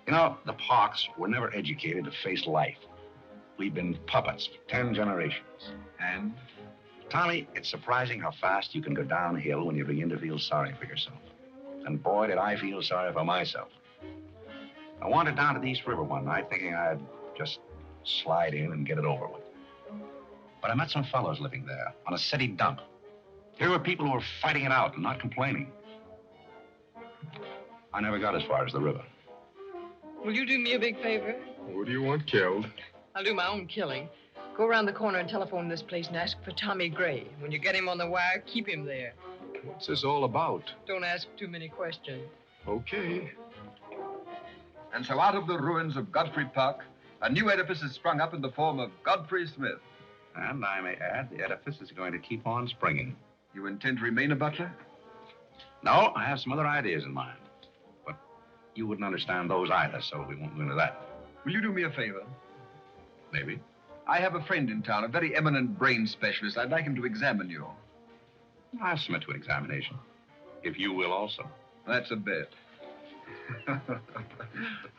You know, the Parks were never educated to face life. We've been puppets for 10 generations. And? Tommy, it's surprising how fast you can go downhill when you begin to feel sorry for yourself. And boy, did I feel sorry for myself. I wandered down to the East River one night thinking I'd just slide in and get it over with. But I met some fellows living there on a city dump. Here were people who were fighting it out and not complaining. I never got as far as the river. Will you do me a big favor? What do you want killed? I'll do my own killing. Go around the corner and telephone this place and ask for Tommy Gray. When you get him on the wire, keep him there. What's this all about? Don't ask too many questions. Okay. And so out of the ruins of Godfrey Park, a new edifice has sprung up in the form of Godfrey Smith. And I may add, the edifice is going to keep on springing. You intend to remain a butler? No, I have some other ideas in mind. But you wouldn't understand those either, so we won't go into that. Will you do me a favor? Maybe. I have a friend in town, a very eminent brain specialist. I'd like him to examine you. I'll submit to an examination. If you will also. That's a bet.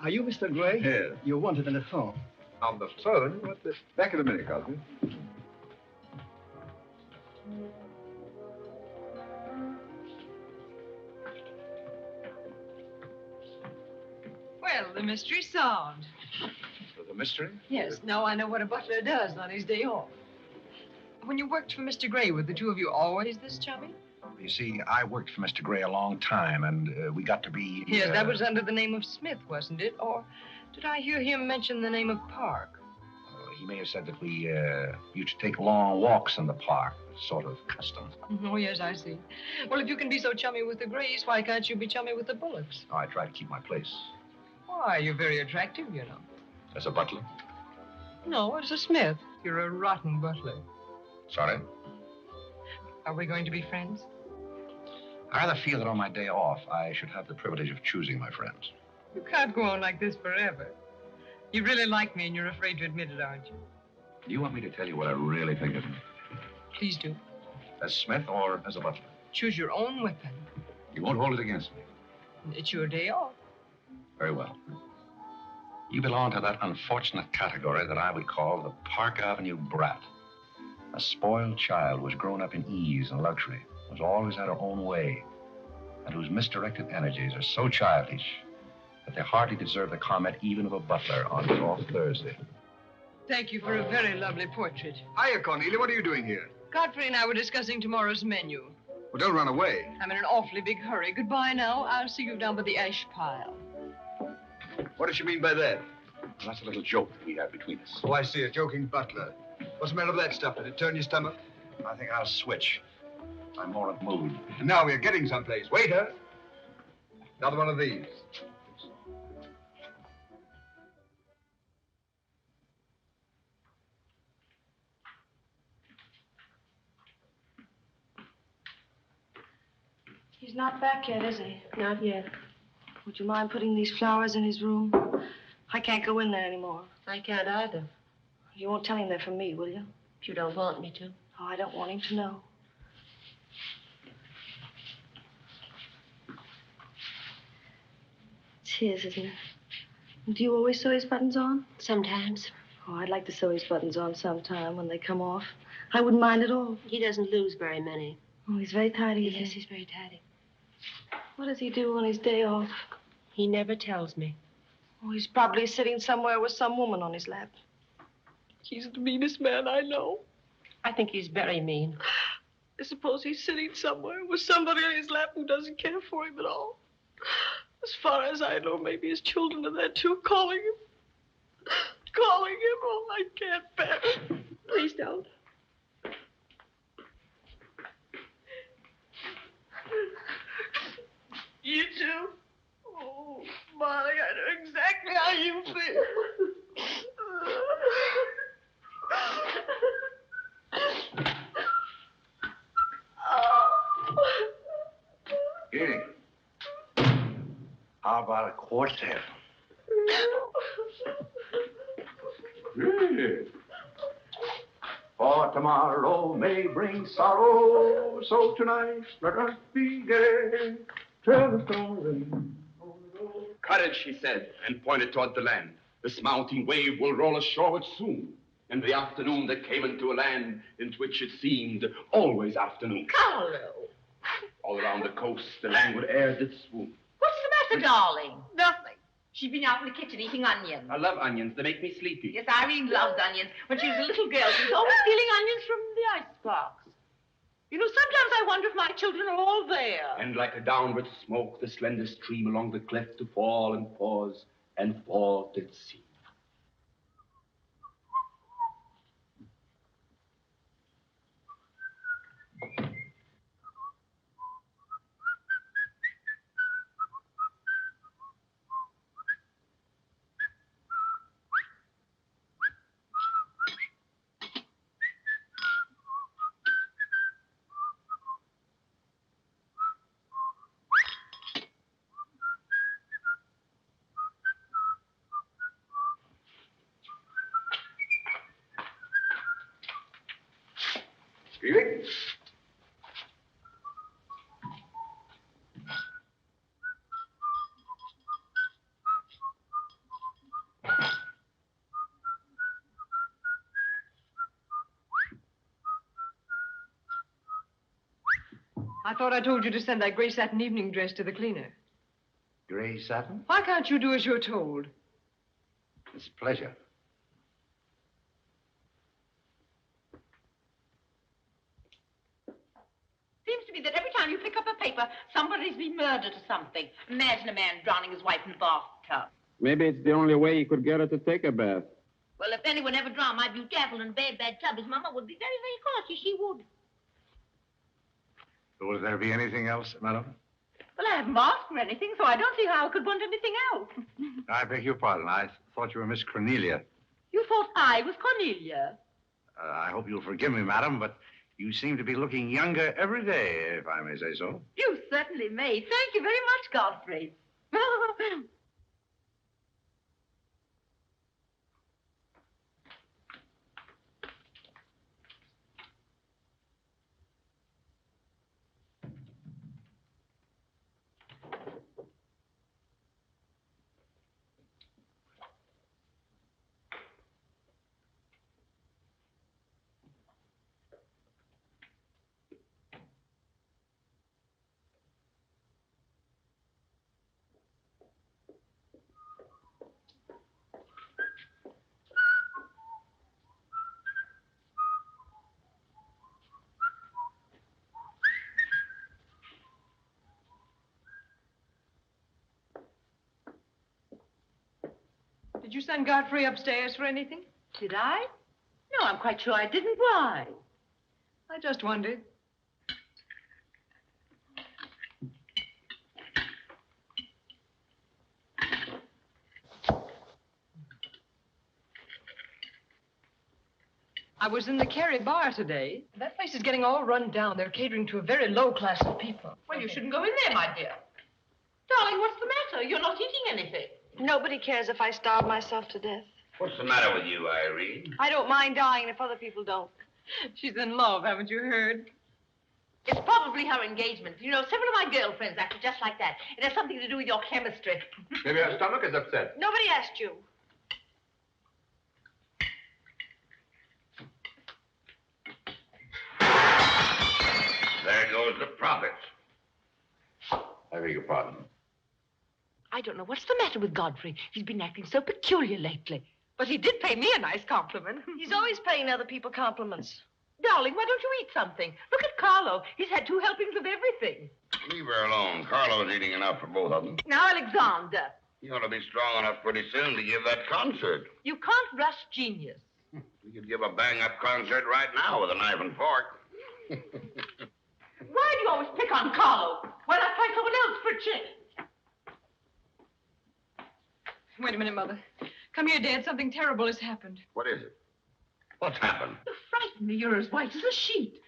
Are you Mr. Gray? Yes. You're wanted on the phone. On the phone? What the... Back in a minute, Godfrey. Well, the mystery's solved. The mystery? Yes, now I know what a butler does on his day off. When you worked for Mr. Gray, were the two of you always this chummy? You see, I worked for Mr. Gray a long time, and we got to be... Yes, that was under the name of Smith, wasn't it? Or did I hear him mention the name of Park? He may have said that we used to take long walks in the park, sort of custom. Oh, yes, I see. Well, if you can be so chummy with the Grays, why can't you be chummy with the Bullocks? Oh, I try to keep my place. Why, you're very attractive, you know. As a butler? No, as a Smith. You're a rotten butler. Sorry? Are we going to be friends? I rather feel that on my day off, I should have the privilege of choosing my friends. You can't go on like this forever. You really like me and you're afraid to admit it, aren't you? Do you want me to tell you what I really think of him? Please do. As Smith or as a butler? Choose your own weapon. You won't hold it against me. It's your day off. Very well. You belong to that unfortunate category that I would call the Park Avenue brat. A spoiled child who was grown up in ease and luxury, was always had her own way, and whose misdirected energies are so childish that they hardly deserve the comment even of a butler on his off Thursday. Thank you for a very lovely portrait. Hiya, Cornelia. What are you doing here? Godfrey and I were discussing tomorrow's menu. Well, don't run away. I'm in an awfully big hurry. Goodbye now. I'll see you down by the ash pile. What does she mean by that? That's a little joke we have between us. Oh, I see. A joking butler. What's the matter with that stuff? Did it turn your stomach? I think I'll switch. I'm more in the mood. And now we're getting someplace. Waiter. Another one of these. He's not back yet, is he? Not yet. Would you mind putting these flowers in his room? I can't go in there anymore. I can't either. You won't tell him they're from me, will you? If you don't want me to. Oh, I don't want him to know. It's his, isn't it? Do you always sew his buttons on? Sometimes. Oh, I'd like to sew his buttons on sometime when they come off. I wouldn't mind at all. He doesn't lose very many. Oh, he's very tidy. Yes, he's very tidy. What does he do on his day off? He never tells me. Oh, he's probably sitting somewhere with some woman on his lap. He's the meanest man I know. I think he's very mean. I suppose he's sitting somewhere with somebody on his lap who doesn't care for him at all. As far as I know, maybe his children are there too, calling him. Calling him. Oh, I can't bear it. Please don't. You too? Oh, Molly, I know exactly how you feel. Here. How about a quartet? For tomorrow may bring sorrow, so tonight let us be gay. Tell the story. Courage, she said, and pointed toward the land. This mounting wave will roll us shoreward soon. In the afternoon they came into a land into which it seemed always afternoon. Carole! All around the coast the languid air did swoon. What's the matter, darling? Nothing. She's been out in the kitchen eating onions. I love onions. They make me sleepy. Yes, Irene loved onions. When she was a little girl, she was always stealing onions from the icebox. You know, sometimes I wonder if my children are all there. And like a downward smoke, the slender stream along the cleft to fall and pause and fall did seem. Screaming? I thought I told you to send that gray satin evening dress to the cleaner. Gray satin? Why can't you do as you're told? It's a pleasure. Seems to me that every time you pick up a paper, somebody's been murdered or something. Imagine a man drowning his wife in the bathtub. Maybe it's the only way he could get her to take a bath. Well, if anyone ever drowned my beauty apple in a bad tub, his mama would be very, very cautious. She would. Will there be anything else, madam? Well, I haven't asked for anything, so I don't see how I could want anything else. I beg your pardon. I thought you were Miss Cornelia. You thought I was Cornelia? I hope you'll forgive me, madam, but you seem to be looking younger every day, if I may say so. You certainly may. Thank you very much, Godfrey. Did you send Godfrey upstairs for anything? Did I? No, I'm quite sure I didn't. Why? I just wondered. I was in the Carey bar today. That place is getting all run down. They're catering to a very low class of people. Well, you shouldn't go in there, my dear. Darling, what's the matter? You're not eating anything. Nobody cares if I starve myself to death. What's the matter with you, Irene? I don't mind dying if other people don't. She's in love, haven't you heard? It's probably her engagement. You know, several of my girlfriends acted just like that. It has something to do with your chemistry. Maybe her stomach is upset. Nobody asked you. There goes the profits. I beg your pardon. I don't know what's the matter with Godfrey. He's been acting so peculiar lately. But he did pay me a nice compliment. He's always paying other people compliments. Darling, why don't you eat something? Look at Carlo. He's had 2 helpings of everything. Leave her alone. Carlo's eating enough for both of them. Now, Alexander, You ought to be strong enough pretty soon to give that concert. you can't rush genius. We could give a bang-up concert right now with a knife and fork. Why do you always pick on Carlo? Why not find someone else for a change? Wait a minute, Mother. Come here, Dad. Something terrible has happened. What is it? What's happened? You frighten me. You're as white as a sheet.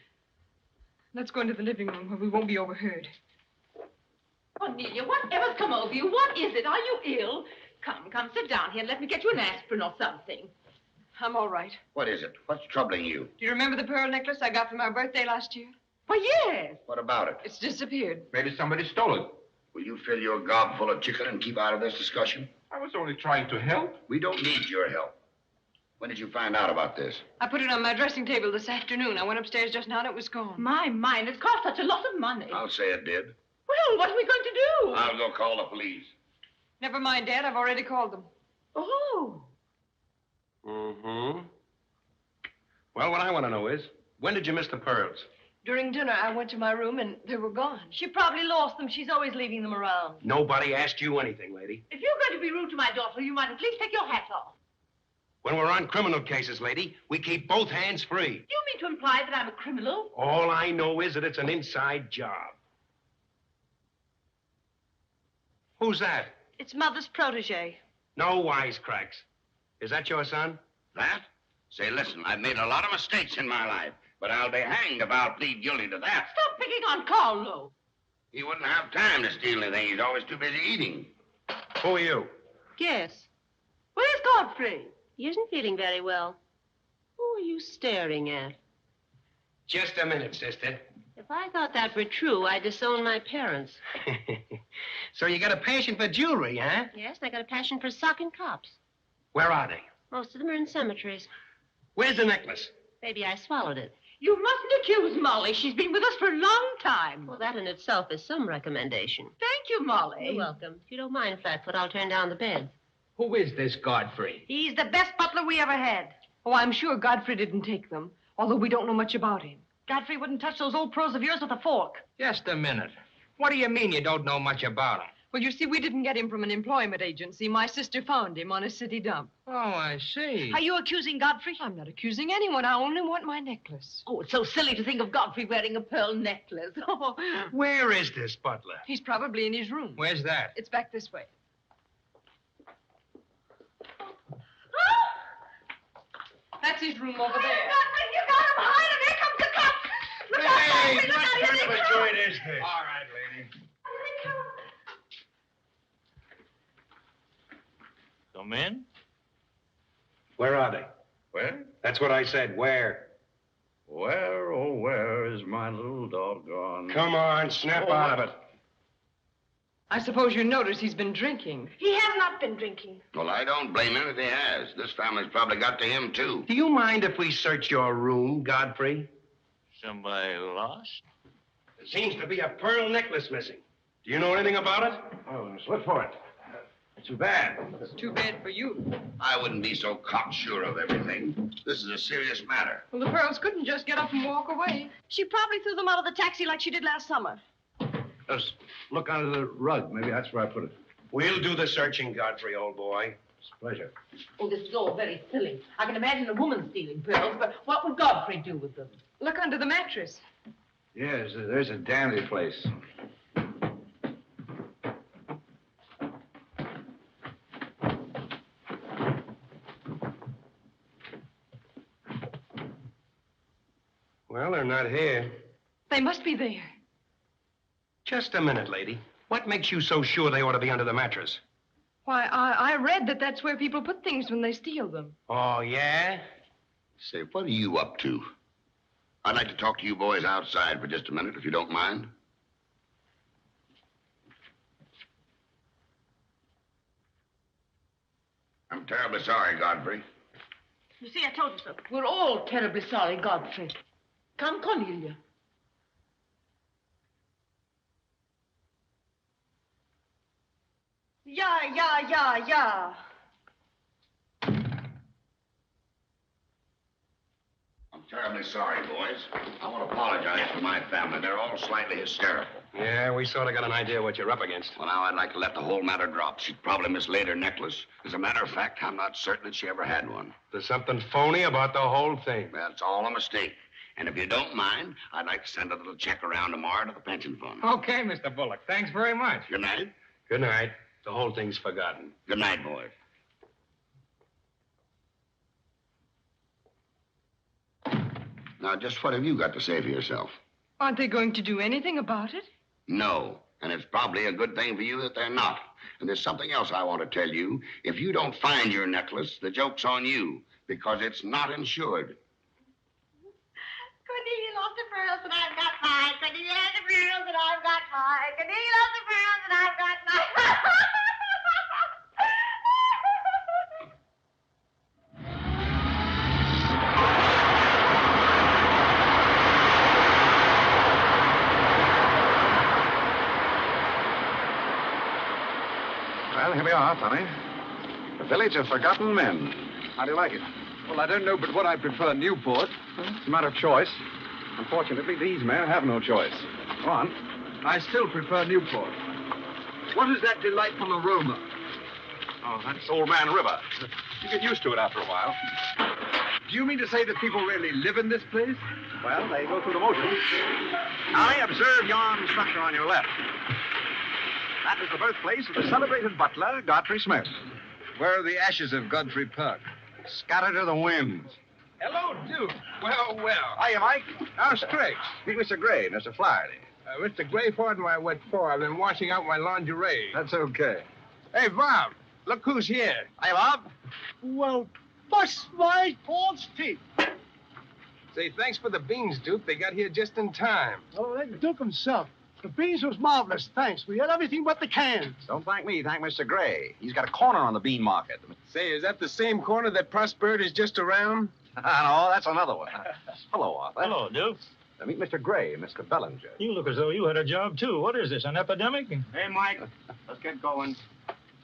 Let's go into the living room where we won't be overheard. Cornelia, whatever's come over you? What is it? Are you ill? Come, sit down here and let me get you an aspirin or something. I'm all right. What is it? What's troubling you? Do you remember the pearl necklace I got for my birthday last year? Why, yes. What about it? It's disappeared. Maybe somebody stole it. Will you fill your gob full of chicken and keep out of this discussion? I was only trying to help. We don't need your help. When did you find out about this? I put it on my dressing table this afternoon. I went upstairs just now and it was gone. My mind, it's cost such a lot of money. I'll say it did. Well, what are we going to do? I'll go call the police. Never mind, Dad. I've already called them. Oh. Mm-hmm. Well, what I want to know is, when did you miss the pearls? During dinner, I went to my room and they were gone. She probably lost them. She's always leaving them around. Nobody asked you anything, lady. If you're going to be rude to my daughter, you might at least take your hat off. When we're on criminal cases, lady, we keep both hands free. Do you mean to imply that I'm a criminal? All I know is that it's an inside job. Who's that? It's Mother's protege. No wisecracks. Is that your son? That? Say, listen, I've made a lot of mistakes in my life, but I'll be hanged if I'll plead guilty to that. Stop picking on Carlo. He wouldn't have time to steal anything. He's always too busy eating. Who are you? Yes. Where's Godfrey? He isn't feeling very well. Who are you staring at? Just a minute, sister. If I thought that were true, I'd disown my parents. So you got a passion for jewelry, huh? Yes, and I got a passion for socking cops. Where are they? Most of them are in cemeteries. Where's the necklace? Maybe I swallowed it. You mustn't accuse Molly. She's been with us for a long time. Well, that in itself is some recommendation. Thank you, Molly. You're welcome. If you don't mind, Flatfoot, I'll turn down the bed. Who is this Godfrey? He's the best butler we ever had. Oh, I'm sure Godfrey didn't take them, although we don't know much about him. Godfrey wouldn't touch those old pearls of yours with a fork. Just a minute. What do you mean you don't know much about him? Well, you see, we didn't get him from an employment agency. My sister found him on a city dump. Oh, I see. Are you accusing Godfrey? I'm not accusing anyone. I only want my necklace. Oh, it's so silly to think of Godfrey wearing a pearl necklace. Oh. Where is this butler? He's probably in his room. Where's that? It's back this way. That's his room over there. You got him hide him. Here comes the cops. Look out, Hey, Godfrey. Look what out. Here kind they of a come. joint is this? All right, lady. Come in. Where are they? Where? That's what I said. Where? Where, oh, where is my little doggone? Come on, snap out of it. I suppose you notice he's been drinking. He has not been drinking. Well, I don't blame him if he has. This family's probably got to him, too. Do you mind if we search your room, Godfrey? Somebody lost? There seems to be a pearl necklace missing. Do you know anything about it? Oh, let's look for it. Too bad. It's too bad for you. I wouldn't be so cocksure of everything. This is a serious matter. Well, the pearls couldn't just get up and walk away. She probably threw them out of the taxi like she did last summer. Just look under the rug. Maybe that's where I put it. We'll do the searching, Godfrey, old boy. It's a pleasure. Oh, this is all very silly. I can imagine a woman stealing pearls, but what would Godfrey do with them? Look under the mattress. Yes, there's a dandy place. Well, they're not here. They must be there. Just a minute, lady. What makes you so sure they ought to be under the mattress? Why, I read that that's where people put things when they steal them. Oh, yeah? Say, what are you up to? I'd like to talk to you boys outside for just a minute, if you don't mind. I'm terribly sorry, Godfrey. You see, I told you so. We're all terribly sorry, Godfrey. Come, Cornelia. Yeah. I'm terribly sorry, boys. I want to apologize to my family. They're all slightly hysterical. Yeah, we sort of got an idea what you're up against. Well, now I'd like to let the whole matter drop. She probably mislaid her necklace. As a matter of fact, I'm not certain that she ever had one. There's something phony about the whole thing. That's all a mistake. And if you don't mind, I'd like to send a little check around tomorrow to the pension fund. Okay, Mr. Bullock. Thanks very much. Good night. Good night. The whole thing's forgotten. Good night, boys. Now, just what have you got to say for yourself? Aren't they going to do anything about it? No. And it's probably a good thing for you that they're not. And there's something else I want to tell you. If you don't find your necklace, the joke's on you, because it's not insured. Cornelia lost the pearls and I've got mine. Cornelia lost the pearls and I've got mine. Cornelia lost the pearls and I've got mine. Well, here we are, Tommy. The Village of Forgotten Men. How do you like it? Well, I don't know but what I prefer Newport. It's a matter of choice. Unfortunately, these men have no choice. Go on. I still prefer Newport. What is that delightful aroma? Oh, that's Old Man River. You get used to it after a while. Do you mean to say that people really live in this place? Well, they go through the motions. Tommy, observe yon structure on your left. That is the birthplace of the celebrated butler, Godfrey Smith. Where are the ashes of Godfrey Park? Scattered to the winds. Hello, Duke. Well. Hiya, Mike. How's tricks? Meet Mr. Gray, Mr. Flaherty. Mr. Gray, pardon my wet floor. I've been washing out my lingerie. That's okay. Hey, Bob, look who's here. Hiya, Bob. Well, bust my Paul's teeth. Say, thanks for the beans, Duke. They got here just in time. Oh, that Duke himself. The beans was marvelous, thanks. We had everything but the cans. Don't thank me. Thank Mr. Gray. He's got a corner on the bean market. Say, is that the same corner that Prosperity is just around? No, that's another one. Hello, Arthur. Hello, Duke. Meet Mr. Gray, Mr. Bellinger. You look as though you had a job, too. What is this, an epidemic? Hey, Mike. Let's get going.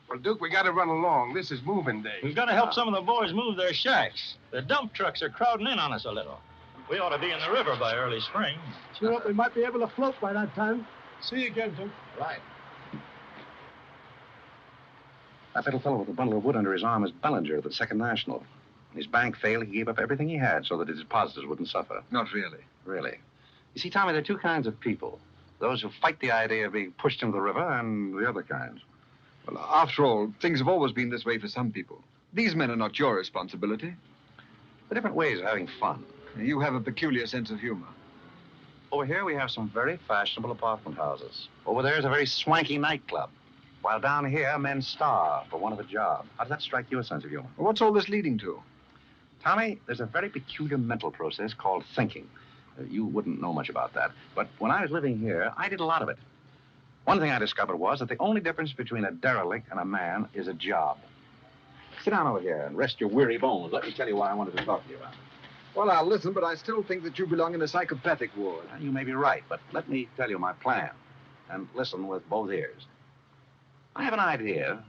Well, Duke, we got to run along. This is moving day. We've got to help some of the boys move their shacks. The dump trucks are crowding in on us a little. We ought to be in the river by early spring. Sure hope we might be able to float by that time. See you again, Duke. Right. That little fellow with the bundle of wood under his arm is Bellinger of the Second National. When his bank failed, he gave up everything he had so that his depositors wouldn't suffer. Not really. Really. You see, Tommy, there are two kinds of people. Those who fight the idea of being pushed into the river and the other kinds. Well, after all, things have always been this way for some people. These men are not your responsibility. They're different ways of having fun. You have a peculiar sense of humor. Over here, we have some very fashionable apartment houses. Over there is a very swanky nightclub. While down here, men starve for want of a job. How does that strike you, a sense of humor? Well, what's all this leading to? Tommy, there's a very peculiar mental process called thinking. You wouldn't know much about that. But when I was living here, I did a lot of it. One thing I discovered was that the only difference between a derelict and a man is a job. Sit down over here and rest your weary bones. Let me tell you what I wanted to talk to you about. Well, I'll listen, but I still think that you belong in a psychopathic ward. Well, you may be right, but let me tell you my plan. And listen with both ears. I have an idea.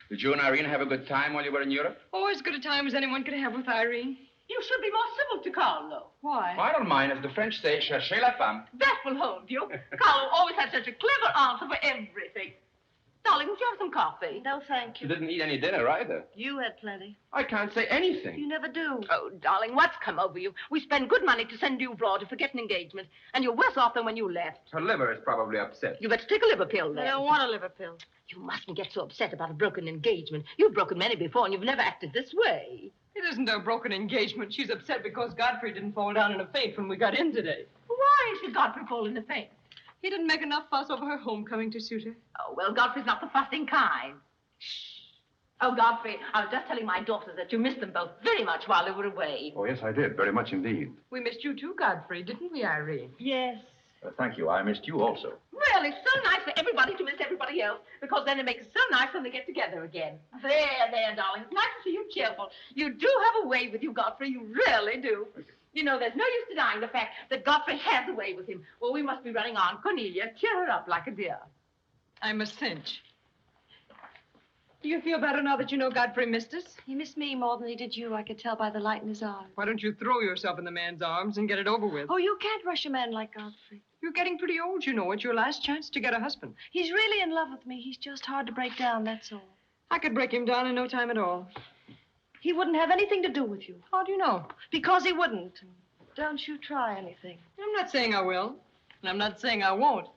Did you and Irene have a good time while you were in Europe? Oh, as good a time as anyone could have with Irene. You should be more civil to Carlo. Why? I don't mind. As the French say, cherchez la femme. That will hold you. Carlo always had such a clever answer for everything. Darling, would you have some coffee? No, thank You you. didn't eat any dinner either. You had plenty. I can't say anything. You never do. Oh, darling, what's come over you? We spend good money to send you abroad to forget an engagement, and you're worse off than when you left. Her liver is probably upset. You better take a liver pill, I then. don't want a liver pill. You mustn't get so upset about a broken engagement. You've broken many before, and you've never acted this way. It isn't a broken engagement. She's upset because Godfrey didn't fall down in a faint when we got in today. Well, Why should Godfrey fall in the faint? He didn't make enough fuss over her homecoming to suit her. Oh, well, Godfrey's not the fussing kind. Oh, Godfrey, I was just telling my daughters that you missed them both very much while they were away. Oh, yes, I did. Very much indeed. We missed you too, Godfrey, didn't we, Irene? Yes. Thank you. I missed you also. Well, it's so nice for everybody to miss everybody else, because then it makes it so nice when they get together again. There, darling. It's nice to see you cheerful. You do have a way with you, Godfrey. You really do. You know, there's no use denying the fact that Godfrey has a way with him. Well, we must be running on. Cornelia, cheer her up like a dear. I'm a cinch. Do you feel better now that you know Godfrey missed us? He missed me more than he did you. I could tell by the light in his arms. Why don't you throw yourself in the man's arms and get it over with? Oh, you can't rush a man like Godfrey. You're getting pretty old, you know. It's your last chance to get a husband. He's really in love with me. He's just hard to break down, that's all. I could break him down in no time at all. He wouldn't have anything to do with you. How do you know? Because he wouldn't. Don't you try anything. I'm not saying I will, and I'm not saying I won't.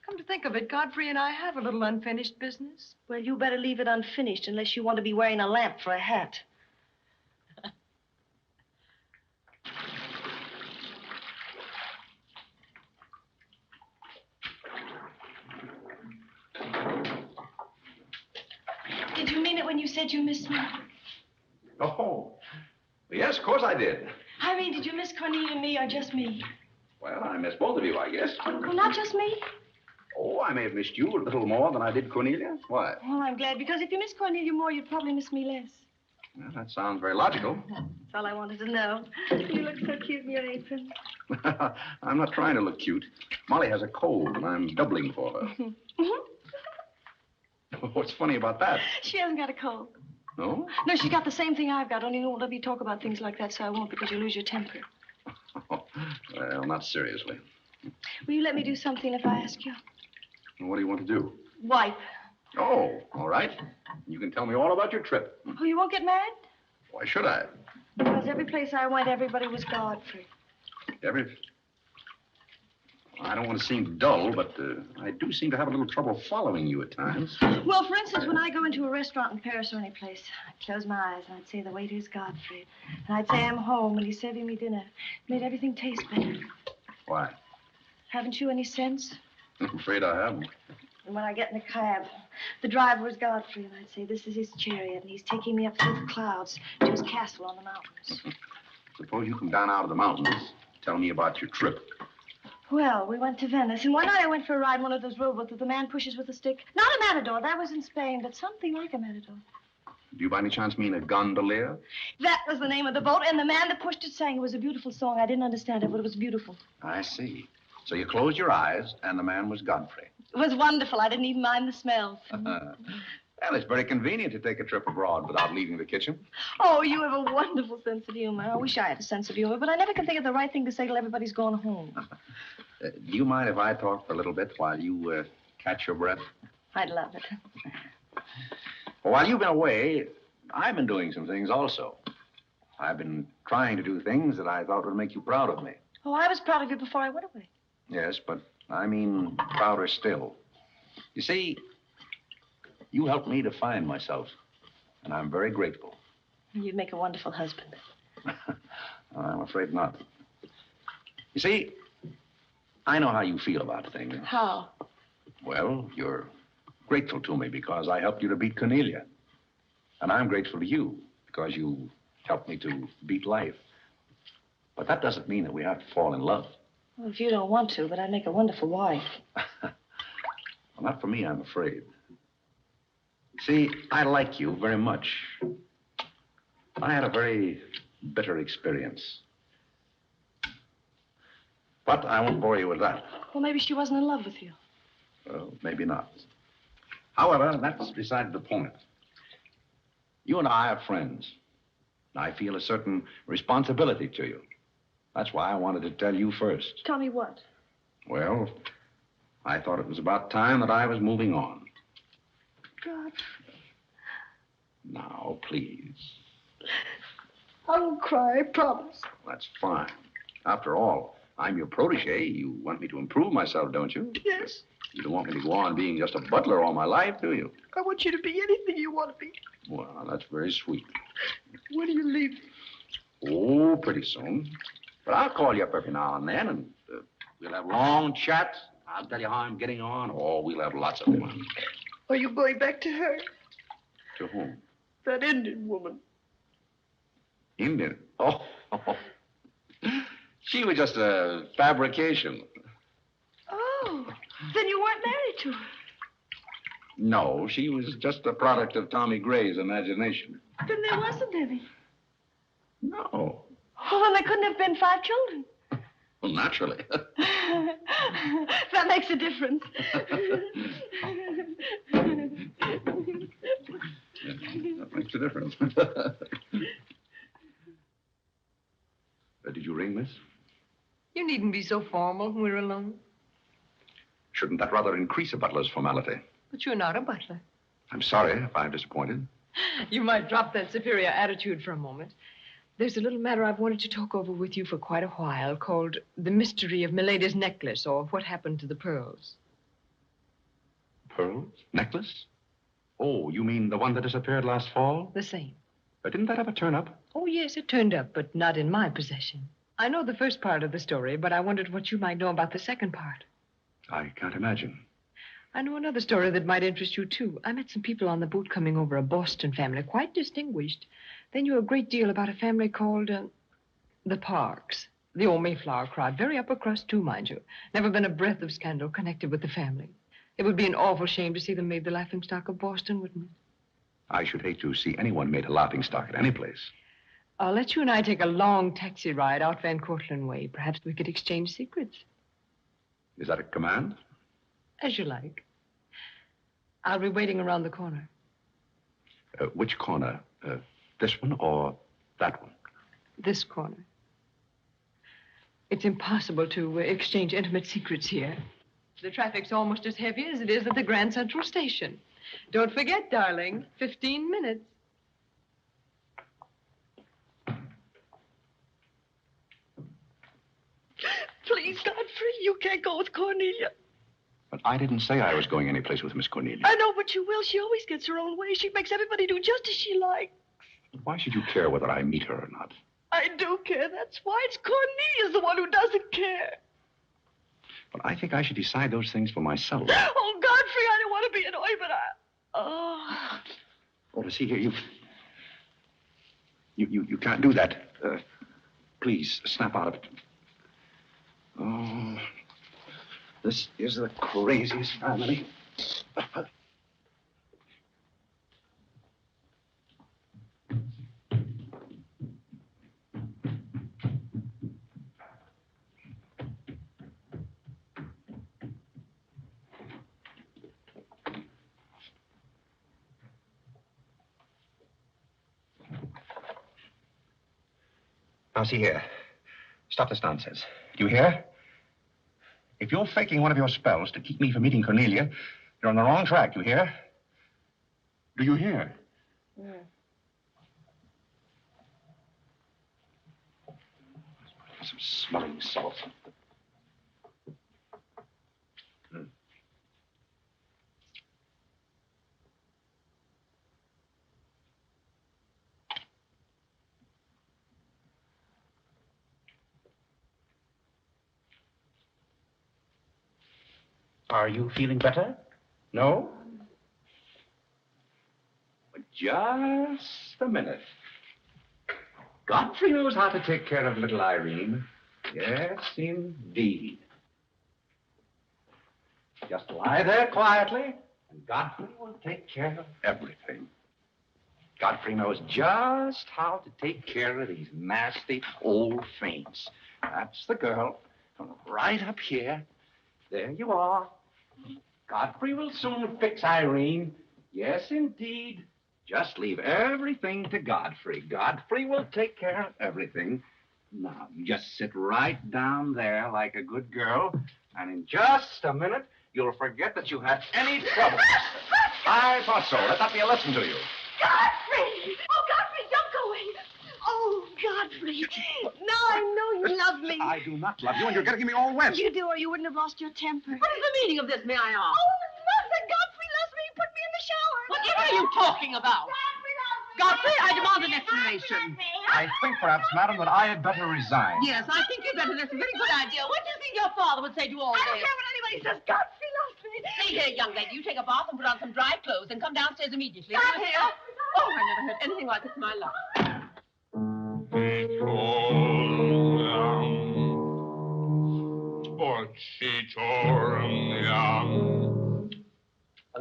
Come to think of it, Godfrey and I have a little unfinished business. Well, you better leave it unfinished unless you want to be wearing a lamp for a hat. Did you mean it when you said you missed me? Oh, yes, of course I did. Irene, did you miss Cornelia and me or just me? Well, I missed both of you, I guess. Well, not just me. Oh, I may have missed you a little more than I did Cornelia. Why? Well, I'm glad, because if you miss Cornelia more, you'd probably miss me less. Well, that sounds very logical. That's all I wanted to know. You look so cute in your apron. I'm not trying to look cute. Molly has a cold, and I'm doubling for her. What's funny about that? She hasn't got a cold. No? No, she's got the same thing I've got, only you won't let me talk about things like that, so I won't, because you lose your temper. Well, not seriously. Will you let me do something if I ask you? What do you want to do? Wipe. Oh, all right. You can tell me all about your trip. Oh, you won't get mad? Why should I? Because every place I went, everybody was Godfrey. I don't want to seem dull, but I do seem to have a little trouble following you at times. Well, for instance, when I go into a restaurant in Paris or any place, I'd close my eyes and I'd say the waiter's Godfrey. And I'd say I'm home and he's serving me dinner. It made everything taste better. Why? Haven't you any sense? I'm afraid I haven't. And when I get in a cab, the driver was Godfrey, and I'd say, this is his chariot, and he's taking me up through the clouds to his castle on the mountains. Suppose you come down out of the mountains. Tell me about your trip. Well, we went to Venice, and one night I went for a ride in one of those rowboats that the man pushes with a stick. Not a matador, that was in Spain, but something like a matador. Do you by any chance mean a gondolier? That was the name of the boat, and the man that pushed it sang. It was a beautiful song. I didn't understand it, but it was beautiful. I see. So you closed your eyes, and the man was Godfrey. It was wonderful. I didn't even mind the smell. Well, it's very convenient to take a trip abroad without leaving the kitchen. Oh, you have a wonderful sense of humor. I wish I had a sense of humor, but I never can think of the right thing to say till everybody's gone home. Do you mind if I talk for a little bit while you catch your breath? I'd love it. Well, while you've been away, I've been doing some things also. I've been trying to do things that I thought would make you proud of me. Oh, I was proud of you before I went away. Yes, but I mean prouder still. You see, you helped me to find myself, and I'm very grateful. You'd make a wonderful husband. I'm afraid not. You see, I know how you feel about things. How? Well, you're grateful to me because I helped you to beat Cornelia. And I'm grateful to you because you helped me to beat life. But that doesn't mean that we have to fall in love. Well, if you don't want to, but I'd make a wonderful wife. Well, not for me, I'm afraid. See, I like you very much. I had a very bitter experience. But I won't bore you with that. Well, maybe she wasn't in love with you. Well, maybe not. However, that's beside the point. You and I are friends. I feel a certain responsibility to you. That's why I wanted to tell you first. Tell me what? Well, I thought it was about time that I was moving on. God. Now, please. I won't cry, I promise. That's fine. After all, I'm your protege. You want me to improve myself, don't you? Yes. You don't want me to go on being just a butler all my life, do you? I want you to be anything you want to be. Well, that's very sweet. When do you leave? Oh, pretty soon. But I'll call you up every now and then, and We'll have long chats. I'll tell you how I'm getting on. Oh, we'll have lots of fun. Are you going back to her? To whom? That Indian woman. Indian? Oh. She was just a fabrication. Oh, then you weren't married to her. No, she was just a product of Tommy Gray's imagination. Then there wasn't any. No. Oh, well, there couldn't have been 5 children. Well, naturally. That makes a difference. That makes a difference. Did you ring, miss? You needn't be so formal when we're alone. Shouldn't that rather increase a butler's formality? But you're not a butler. I'm sorry if I'm disappointed. You might drop that superior attitude for a moment. There's a little matter I've wanted to talk over with you for quite a while called The Mystery of Milady's Necklace, or What Happened to the Pearls. Pearls? Necklace? Oh, you mean the one that disappeared last fall? The same. Didn't that ever turn up? Oh, yes, it turned up, but not in my possession. I know the first part of the story, but I wondered what you might know about the second part. I can't imagine. I know another story that might interest you, too. I met some people on the boat coming over, a Boston family, quite distinguished. They knew a great deal about a family called the Parks. The old Mayflower crowd, very upper crust, too, mind you. Never been a breath of scandal connected with the family. It would be an awful shame to see them made the laughingstock of Boston, wouldn't it? I should hate to see anyone made a laughingstock at any place. I'll let you and I take a long taxi ride out Van Cortlandt way. Perhaps we could exchange secrets. Is that a command? As you like. I'll be waiting around the corner. Which corner? This one or that one? This corner. It's impossible to exchange intimate secrets here. The traffic's almost as heavy as it is at the Grand Central Station. Don't forget, darling, 15 minutes. Please, Godfrey, you can't go with Cornelia. But I didn't say I was going anyplace with Miss Cornelia. I know, but you will. She always gets her own way. She makes everybody do just as she likes. Why should you care whether I meet her or not? I do care. That's why. It's Cornelia's the one who doesn't care. But I think I should decide those things for myself. Oh, Godfrey, I don't want to be annoyed, but Oh, to see here, you can't do that. Please, snap out of it. Oh, this is the craziest family. Now, see here. Stop this nonsense. Do you hear? If you're faking one of your spells to keep me from meeting Cornelia, you're on the wrong track, you hear? Do you hear? Yeah. Some smelling salt. Are you feeling better? No? But just a minute. Godfrey knows how to take care of little Irene. Yes, indeed. Just lie there quietly, and Godfrey will take care of everything. Godfrey knows just how to take care of these nasty old faints. That's the girl. Right up here. There you are. Godfrey will soon fix Irene. Yes, indeed. Just leave everything to Godfrey. Godfrey will take care of everything. Now, you just sit right down there like a good girl, and in just a minute, you'll forget that you had any trouble. I thought so. Let that be a lesson to you. Godfrey! Oh, Godfrey, don't go away. Oh, Godfrey. Now I know you love me. I do not love you, and you're getting me all wet. You do, or you wouldn't have lost your temper. What is the meaning of this, may I ask? Oh, nothing. Godfrey loves me. He put me in the shower. What are you talking about? Godfrey, I demand an explanation. explanation. I think perhaps, madam, that I had better resign. Yes, I think you'd better. That's a very good idea. What do you think your father would say to all this? I don't care what anybody says. Godfrey loves me. See here, young lady, you take a bath and put on some dry clothes and come downstairs immediately. Godfrey, You hear? Oh, I never heard anything like it in my life.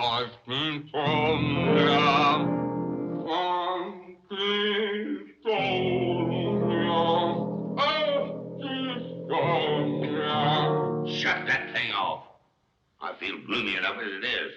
I've been from Shut that thing off. I feel gloomy enough as it is.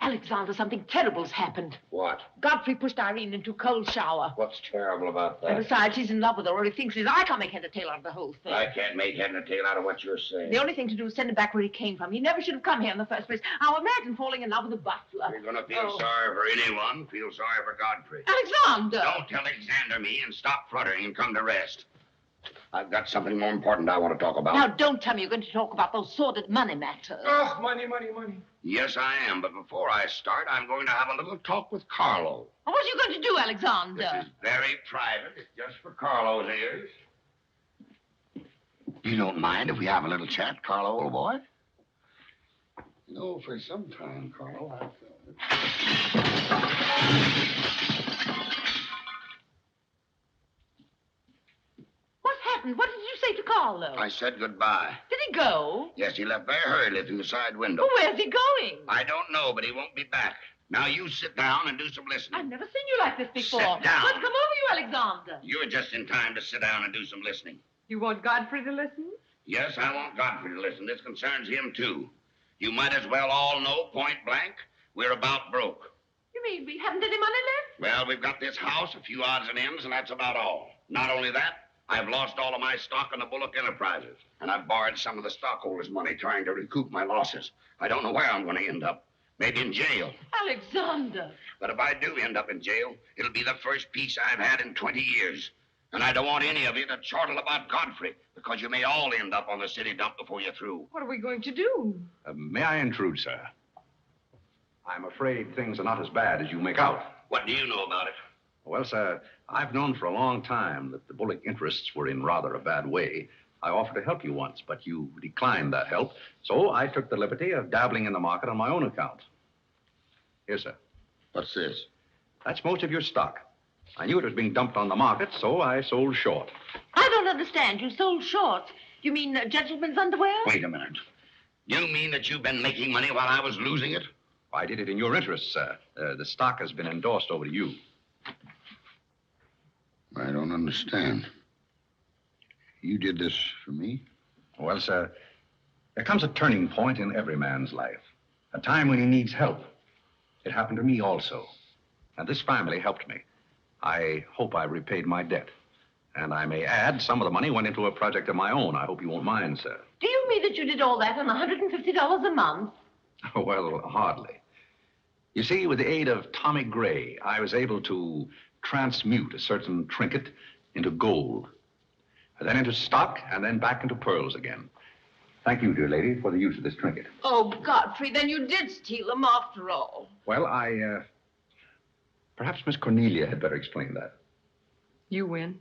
Alexander, something terrible's happened. What? Godfrey pushed Irene into a cold shower. What's terrible about And that? besides, he's in love with her, or he thinks he is. I can't make head or tail out of the whole thing. I can't make head and tail out of what you're saying. The only thing to do is send him back where he came from. He never should have come here in the first place. Now imagine falling in love with a butler. You're going to feel sorry for anyone. Feel sorry for Godfrey. Alexander! Don't Alexander me and stop fluttering and come to rest. I've got something more important I want to talk about. Now, don't tell me you're going to talk about those sordid money matters. Oh, money. Yes, I am. But before I start, I'm going to have a little talk with Carole. What are you going to do, Alexander? This is very private. It's just for Carlo's ears. You don't mind if we have a little chat, Carlo, old boy? You know, for some time, Carlo, I've What happened? What did you say to Carlo? I said goodbye. Did he go? Yes, he left very hurriedly through the side window. Well, where's he going? I don't know, but he won't be back. Now, you sit down and do some listening. I've never seen you like this before. Sit down. What's come over you, Alexander? You're just in time to sit down and do some listening. You want Godfrey to listen? Yes, I want Godfrey to listen. This concerns him, too. You might as well all know, point blank, we're about broke. You mean we haven't any money left? Well, we've got this house, a few odds and ends, and that's about all. Not only that, I've lost all of my stock in the Bullock Enterprises, and I've borrowed some of the stockholders' money trying to recoup my losses. I don't know where I'm going to end up. Maybe in jail. Alexander. But if I do end up in jail, it'll be the first peace I've had in 20 years. And I don't want any of you to chortle about Godfrey, because you may all end up on the city dump before you're through. What are we going to do? May I intrude, sir? I'm afraid things are not as bad as you make out. What do you know about it? Well, sir, I've known for a long time that the Bullock interests were in rather a bad way. I offered to help you once, but you declined that help. So I took the liberty of dabbling in the market on my own account. Here, sir. What's this? That's most of your stock. I knew it was being dumped on the market, so I sold short. I don't understand. You sold short. You mean gentlemen's underwear? Wait a minute. You mean that you've been making money while I was losing it? I did it in your interest, sir. The stock has been endorsed over to you. I don't understand. You did this for me? Well, sir, there comes a turning point in every man's life. A time when he needs help. It happened to me also. And this family helped me. I hope I repaid my debt. And I may add, some of the money went into a project of my own. I hope you won't mind, sir. Do you mean that you did all that on $150 a month? Well, hardly. You see, with the aid of Tommy Gray, I was able to transmute a certain trinket into gold, and then into stock, and then back into pearls again. Thank you, dear lady, for the use of this trinket. Oh, Godfrey, then you did steal them after all. Well, perhaps Miss Cornelia had better explain that. You win.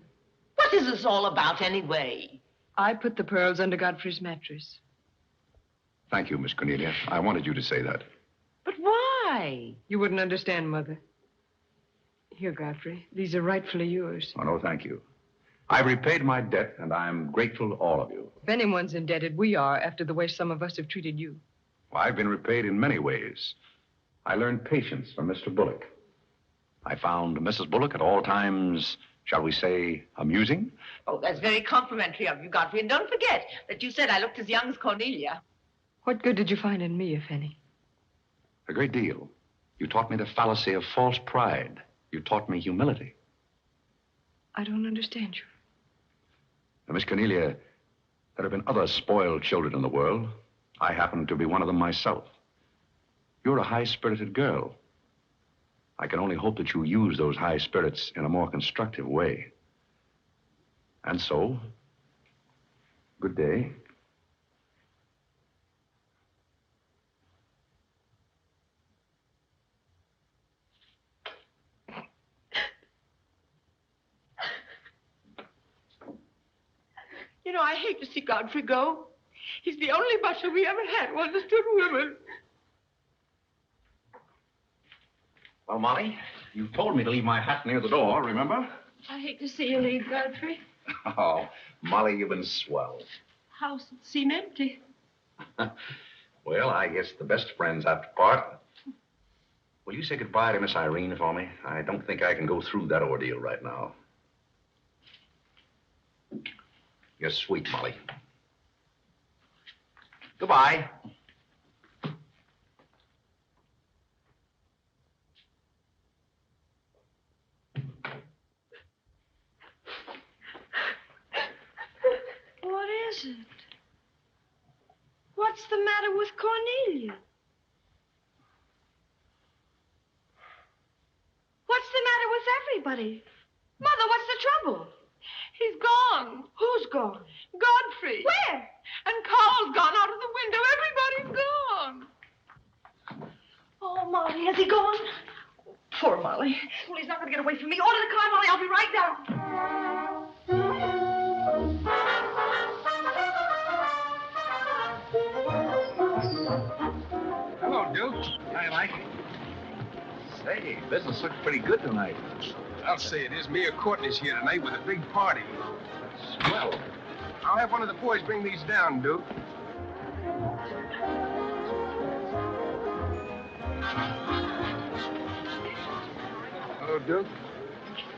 What is this all about, anyway? I put the pearls under Godfrey's mattress. Thank you, Miss Cornelia. I wanted you to say that. But why? You wouldn't understand, Mother. Here, Godfrey. These are rightfully yours. Oh, no, thank you. I've repaid my debt, and I'm grateful to all of you. If anyone's indebted, we are, after the way some of us have treated you. Well, I've been repaid in many ways. I learned patience from Mr. Bullock. I found Mrs. Bullock at all times, shall we say, amusing. Oh, that's very complimentary of you, Godfrey. And don't forget that you said I looked as young as Cornelia. What good did you find in me, if any? A great deal. You taught me the fallacy of false pride. You taught me humility. I don't understand you. Now, Miss Cornelia, there have been other spoiled children in the world. I happen to be one of them myself. You're a high-spirited girl. I can only hope that you use those high spirits in a more constructive way. And so, good day. You know, I hate to see Godfrey go. He's the only butler we ever had who understood women. Well, Molly, you told me to leave my hat near the door, remember? I hate to see you leave, Godfrey. Oh, Molly, you've been swell. House seem empty. Well, I guess the best friends have to part. Will you say goodbye to Miss Irene for me? I don't think I can go through that ordeal right now. You're sweet, Molly. Goodbye. What is it? What's the matter with Cornelia? What's the matter with everybody? Mother, what's the trouble? He's gone. Who's gone? Godfrey. Where? And Carl's gone out of the window. Everybody's gone. Oh, Molly, has he gone? Poor Molly. Well, he's not going to get away from me. Order the car, Molly. I'll be right down. Hello, Duke. Hi, Mike. Say, business looks pretty good tonight. I'll say it is. Mayor Courtney's here tonight with a big party. Swell. I'll have one of the boys bring these down, Duke. Hello, Duke.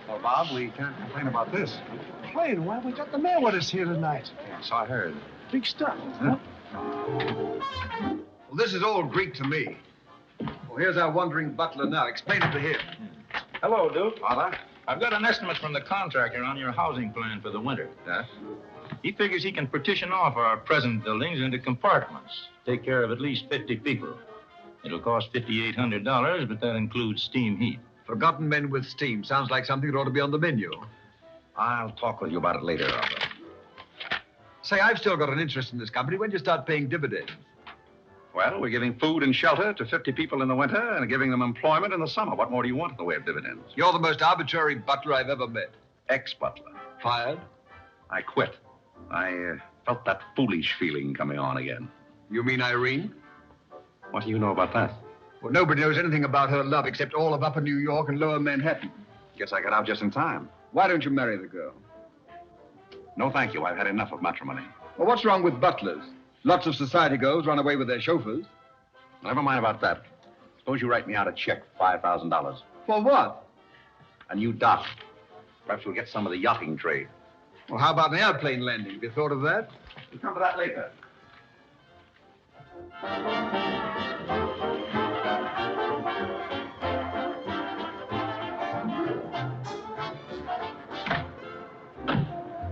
Well, Bob, we can't complain about this. Complain? Why, we got the mayor with us here tonight. Yes, I heard. Big stuff, huh? Well, this is all Greek to me. Well, here's our wandering butler now. Explain it to him. Hello, Duke. Father? I've got an estimate from the contractor on your housing plan for the winter. Yes? He figures he can partition off our present buildings into compartments, take care of at least 50 people. It'll cost $5,800, but that includes steam heat. Forgotten men with steam. Sounds like something that ought to be on the menu. I'll talk with you about it later, Arthur. Say, I've still got an interest in this company. When do you start paying dividends? Well, we're giving food and shelter to 50 people in the winter and giving them employment in the summer. What more do you want in the way of dividends? You're the most arbitrary butler I've ever met. Ex-butler. Fired? I quit. I felt that foolish feeling coming on again. You mean Irene? What do you know about that? Well, nobody knows anything about her love except all of Upper New York and Lower Manhattan. Guess I got out just in time. Why don't you marry the girl? No, thank you. I've had enough of matrimony. Well, what's wrong with butlers? Lots of society girls run away with their chauffeurs. Never mind about that. Suppose you write me out a check for $5,000. For what? A new dock. Perhaps we'll get some of the yachting trade. Well, how about an airplane landing? Have you thought of that? We'll come to that later.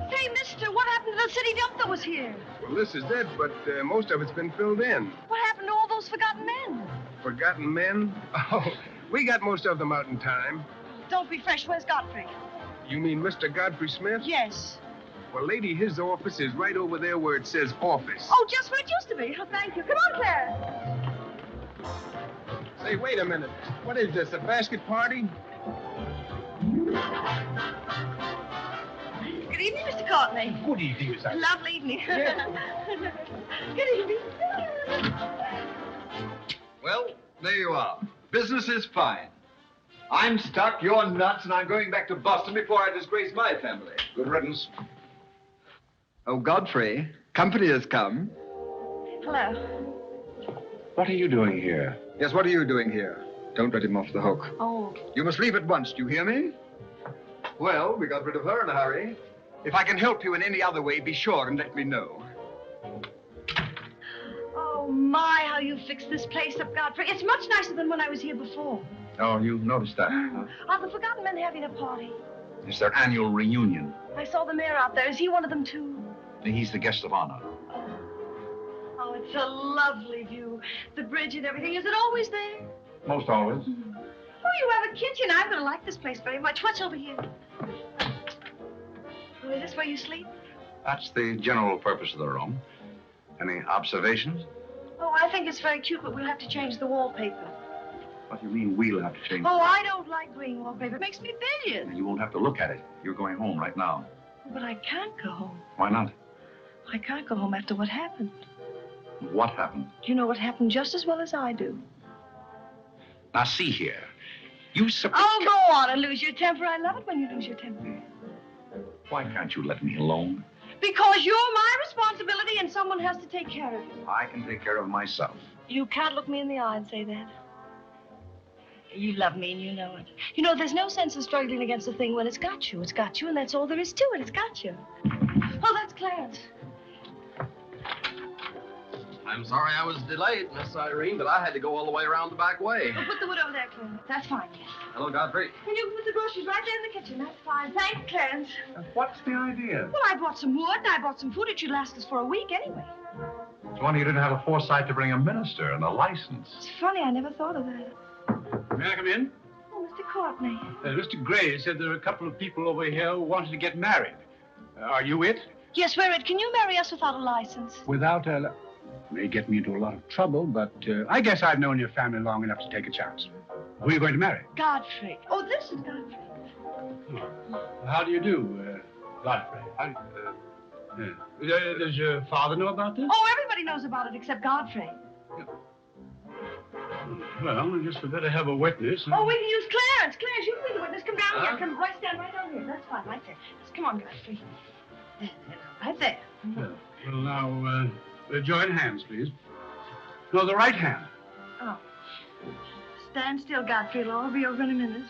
Say, mister, what happened to the city dump that was here? Well, this is it, but most of it's been filled in. What happened to all those forgotten men? Forgotten men? Oh, we got most of them out in time. Don't be fresh. Where's Godfrey? You mean Mr. Godfrey Smith? Yes. Well, lady, his office is right over there where it says office. Oh, just where it used to be. Oh, thank you. Come on, Claire. Say, wait a minute. What is this, a basket party? Good evening, Mr. Courtney. Good evening, Miss Irene. Lovely evening. Good evening. Well, there you are. Business is fine. I'm stuck, you're nuts, and I'm going back to Boston before I disgrace my family. Good riddance. Oh, Godfrey, company has come. Hello. What are you doing here? Yes, what are you doing here? Don't let him off the hook. Oh. You must leave at once, do you hear me? Well, we got rid of her in a hurry. If I can help you in any other way, be sure and let me know. Oh, my, how you fixed this place up, Godfrey. It's much nicer than when I was here before. Oh, you noticed that, huh? Are the forgotten men having a party? It's their annual reunion. I saw the mayor out there. Is he one of them, too? He's the guest of honor. Oh, it's a lovely view. The bridge and everything. Is it always there? Most always. Oh, you have a kitchen. I'm going to like this place very much. What's over here? Oh, is this where you sleep? That's the general purpose of the room. Any observations? Oh, I think it's very cute, but we'll have to change the wallpaper. What do you mean we'll have to change? Oh, I don't like green wallpaper. It makes me bilious. You won't have to look at it. You're going home right now. But I can't go home. Why not? I can't go home after what happened. What happened? You know what happened just as well as I do. Now, see here. You Oh, go on and lose your temper. I love it when you lose your temper. Why can't you let me alone? Because you're my responsibility and someone has to take care of you. I can take care of myself. You can't look me in the eye and say that. You love me and you know it. You know, there's no sense in struggling against a thing when it's got you. It's got you, and that's all there is to it. It's got you. Oh, that's Clarence. I'm sorry I was delayed, Miss Irene, but I had to go all the way around the back way. Well, put the wood over there, Clarence. That's fine, yes. Hello, Godfrey. And you can put the groceries right there in the kitchen. That's fine. Thanks, Clarence. What's the idea? Well, I bought some wood, and I bought some food. It should last us for a week anyway. It's wonder you didn't have a foresight to bring a minister and a license. It's funny, I never thought of that. May I come in? Oh, Mr. Courtney. Mr. Gray said there are a couple of people over here who wanted to get married. Are you it? Yes, we're it. Can you marry us without a license? Without a... May get me into a lot of trouble, but I guess I've known your family long enough to take a chance. Who are you going to marry? Godfrey. Oh, this is Godfrey. How do you do, Godfrey? Does your father know about this? Oh, everybody knows about it except Godfrey. Well, I guess we better have a witness. Oh, we can use Clarence. Clarence, you can be the witness. Come down here. Come right, stand right down here. That's fine, right there. Just come on, Godfrey. Right there. Well, now, join hands, please. No, the right hand. Oh. Stand still, Godfrey. It'll all be over in a minute.